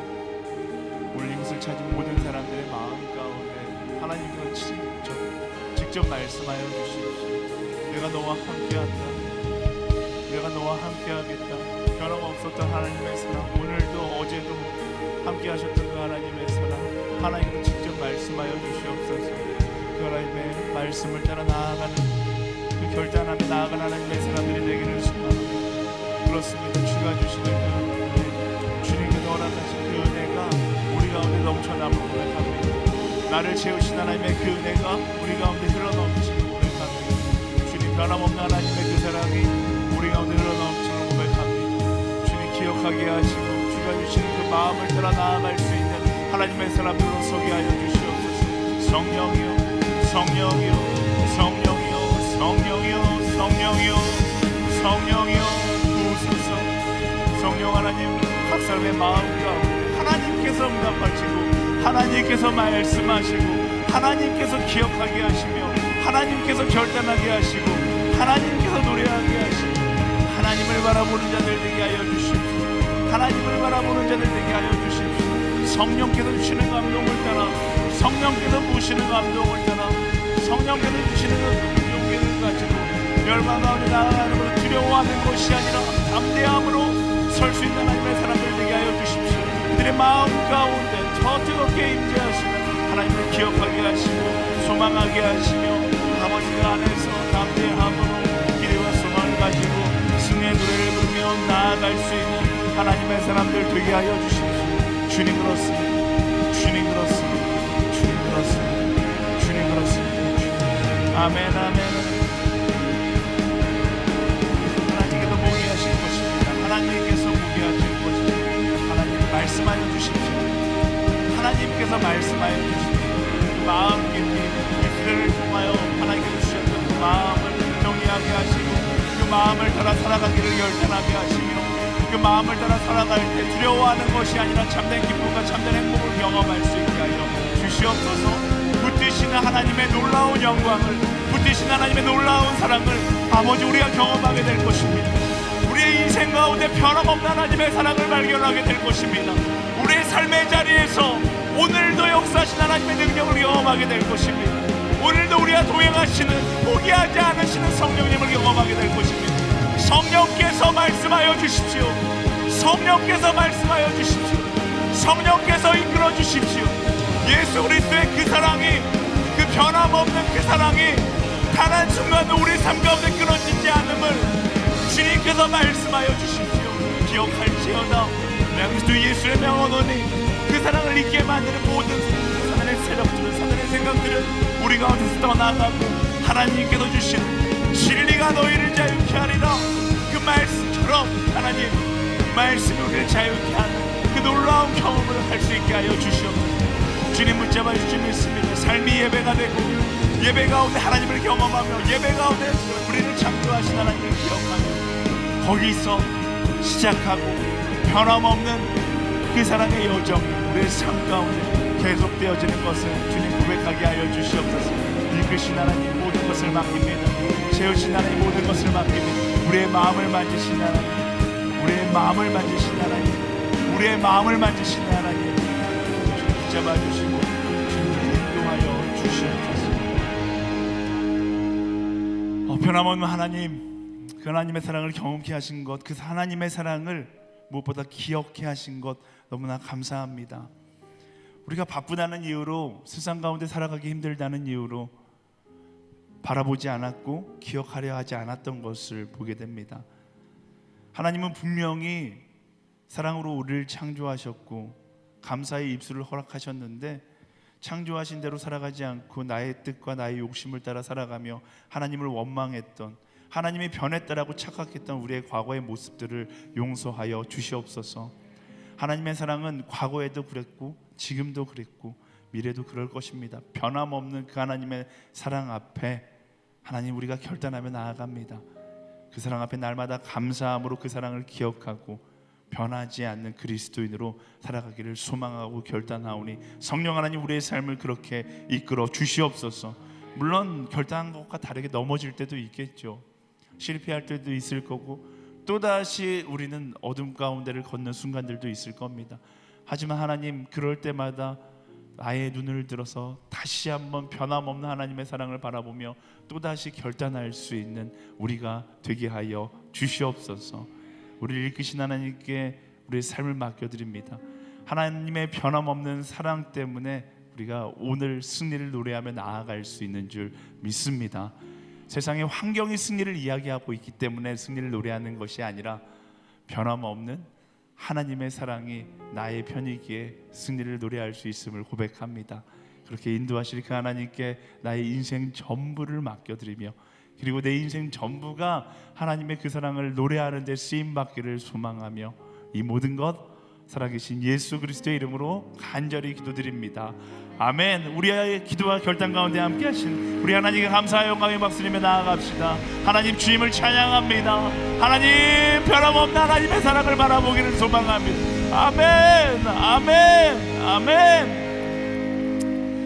Speaker 1: 오늘 이것을 찾은 모든 사람들의 마음 가운데 하나님께서 직접 말씀하여 주시옵소서. 내가 너와 함께한다. 내가 너와 함께하겠다. 변함없었던 하나님의 사랑, 오늘도 어제도 함께하셨던 그 하나님의 사랑, 하나님께서 직접 말씀하여 주시옵소서. 그 하나님의 말씀을 따라 나아가는 그 결단하며 나아가는 하나님의 사람들이 되기를 소망합니다. 그렇습니다. 주가 주시는 그 주님께서 허락하신 그 은혜가 우리 가운데 넘쳐나므로 고백합니다. 나를 채우신 하나님의 그 은혜가 우리 가운데 흘러넘치는 고백합니다. 주님, 변함없는 하나님의 그 사랑이 우리 가운데 흘러넘치는 고백합니다. 주님, 기억하게 하시고 주가 주시는 그 마음을 따라 나아갈 수 있는 하나님의 사람들로 서게 하여 주시옵소서. 성령이여, 성령이여, 성령이여, 성령이여, 성령이여, 성령이여, 부으소서. 성령 하나님, 각 사람의 마음 가운데 하나님께서 응답하시고 하나님께서 말씀하시고 하나님께서 기억하게 하시며 하나님께서 결단하게 하시고 하나님께서 노래하게 하시고 하나님을 바라보는 자들 되게 하여 주십시오. 하나님을 바라보는 자들 되게 하여 주십시오. 성령께서 주시는 감동을 따라, 성령께서 부으시는 감동을 따라, 성령께서 주시는 그 용기를 가지고 멸망 가운데 나아가는 것을 두려워하는 것이 아니라 담대함으로 설 수 있는 하나님의 사람들 되게 하여 주십시오. 그들의 마음 가운데 더 뜨겁게 임재하시는 하나님을 기억하게 하시고 소망하게 하시며 아버지가 안에서 담대함으로 기대와 소망을 가지고 승리의 노래를 부르며 나아갈 수 있는 하나님의 사람들 되게 하여 주십시오. 주님 그렇습니다. 주님 그렇습니다. 주님 그렇습니다. 주님 그렇습니다. 아멘, 아멘. 하나님께서 보게 하실 것입니다. 하나님께서 보게 하실 것입니다. 하나님 하나님께서 말씀하여 주시고 그 마음 깊이 이스라엘을 통하여 하나님께서 주셨던 그 마음을 정리하게 하시고 그 마음을 따라 살아가기를 결단하게 하시며 그 마음을 따라 살아갈 때 두려워하는 것이 아니라 참된 기쁨과 참된 행복을 경험할 수 있게 하여 주시옵소서. 붙드시는 하나님의 놀라운 영광을, 붙드시는 하나님의 놀라운 사랑을 아버지 우리가 경험하게 될 것입니다. 우리의 인생 가운데 변함없는 하나님의 사랑을 발견하게 될 것입니다. 우리의 삶의 자리에서 오늘도 역사하신 하나님의 능력을 경험하게 될 것입니다. 오늘도 우리와 동행하시는, 포기하지 않으시는 성령님을 경험하게 될 것입니다. 성령께서 말씀하여 주십시오. 성령께서 말씀하여 주십시오. 성령께서 이끌어 주십시오. 예수 그리스도의 그 사랑이, 그 변함없는 그 사랑이 단 한순간도 우리 삶 가운데 끊어지지 않음을 주님께서 말씀하여 주십시오. 기억할지어다. 그리스도 예수의 명언오니 그 사랑을 잊게 만드는 모든 사단의 세력들은, 사단의 생각들은 우리 가운데서 떠나가고 하나님께서 주신 진리가 너희를 자유케 하리라. 그 말씀처럼 하나님 말씀이 우리를 자유케 하는 그 놀라운 경험을 할 수 있게 하여 주시옵소서. 주님 붙잡아 주시면 믿습니다. 삶이 예배가 되고 예배 가운데 하나님을 경험하며 예배 가운데 우리를 창조하신 하나님을 기억하며 거기서 시작하고 변함없는 그 사랑의 여정이 우리의 삶 가운데 계속되어지는 것을 주님 고백하게 하여 주시옵소서. 이끄신 하나님 모든 것을 맡깁니다. 세우신 하나님 모든 것을 맡깁니다. 우리의 마음을 만지신 하나님, 우리의 마음을 만지신 하나님, 우리의 마음을 만지신 하나님 붙잡아 주시고 주님 인도하여 주시옵소서. 변함없는 하나님, 그 하나님의 사랑을 경험케 하신 것, 그 하나님의 사랑을 무엇보다 기억케 하신 것 너무나 감사합니다. 우리가 바쁘다는 이유로, 세상 가운데 살아가기 힘들다는 이유로 바라보지 않았고 기억하려 하지 않았던 것을 보게 됩니다. 하나님은 분명히 사랑으로 우리를 창조하셨고 감사의 입술을 허락하셨는데 창조하신 대로 살아가지 않고 나의 뜻과 나의 욕심을 따라 살아가며 하나님을 원망했던, 하나님이 변했다라고 착각했던 우리의 과거의 모습들을 용서하여 주시옵소서. 하나님의 사랑은 과거에도 그랬고 지금도 그랬고 미래도 그럴 것입니다. 변함없는 그 하나님의 사랑 앞에 하나님 우리가 결단하며 나아갑니다. 그 사랑 앞에 날마다 감사함으로 그 사랑을 기억하고 변하지 않는 그리스도인으로 살아가기를 소망하고 결단하오니 성령 하나님 우리의 삶을 그렇게 이끌어 주시옵소서. 물론 결단한 것과 다르게 넘어질 때도 있겠죠. 실패할 때도 있을 거고 또다시 우리는 어둠 가운데를 걷는 순간들도 있을 겁니다. 하지만 하나님 그럴 때마다 나의 눈을 들어서 다시 한번 변함없는 하나님의 사랑을 바라보며 또다시 결단할 수 있는 우리가 되게 하여 주시옵소서. 우리를 이끄신 하나님께 우리의 삶을 맡겨드립니다. 하나님의 변함없는 사랑 때문에 우리가 오늘 승리를 노래하며 나아갈 수 있는 줄 믿습니다. 세상의 환경이 승리를 이야기하고 있기 때문에 승리를 노래하는 것이 아니라 변함없는 하나님의 사랑이 나의 편이기에 승리를 노래할 수 있음을 고백합니다. 그렇게 인도하실 그 하나님께 나의 인생 전부를 맡겨드리며 그리고 내 인생 전부가 하나님의 그 사랑을 노래하는 데 쓰임받기를 소망하며 이 모든 것 살아계신 예수 그리스도의 이름으로 간절히 기도드립니다. 아멘. 우리의 기도와 결단 가운데 함께 하신 우리 하나님께 감사와 영광의 박수리며 나아갑시다. 하나님 주님을 찬양합니다. 하나님 변함없는 하나님의 사랑을 바라보기를 소망합니다. 아멘. 아멘. 아멘.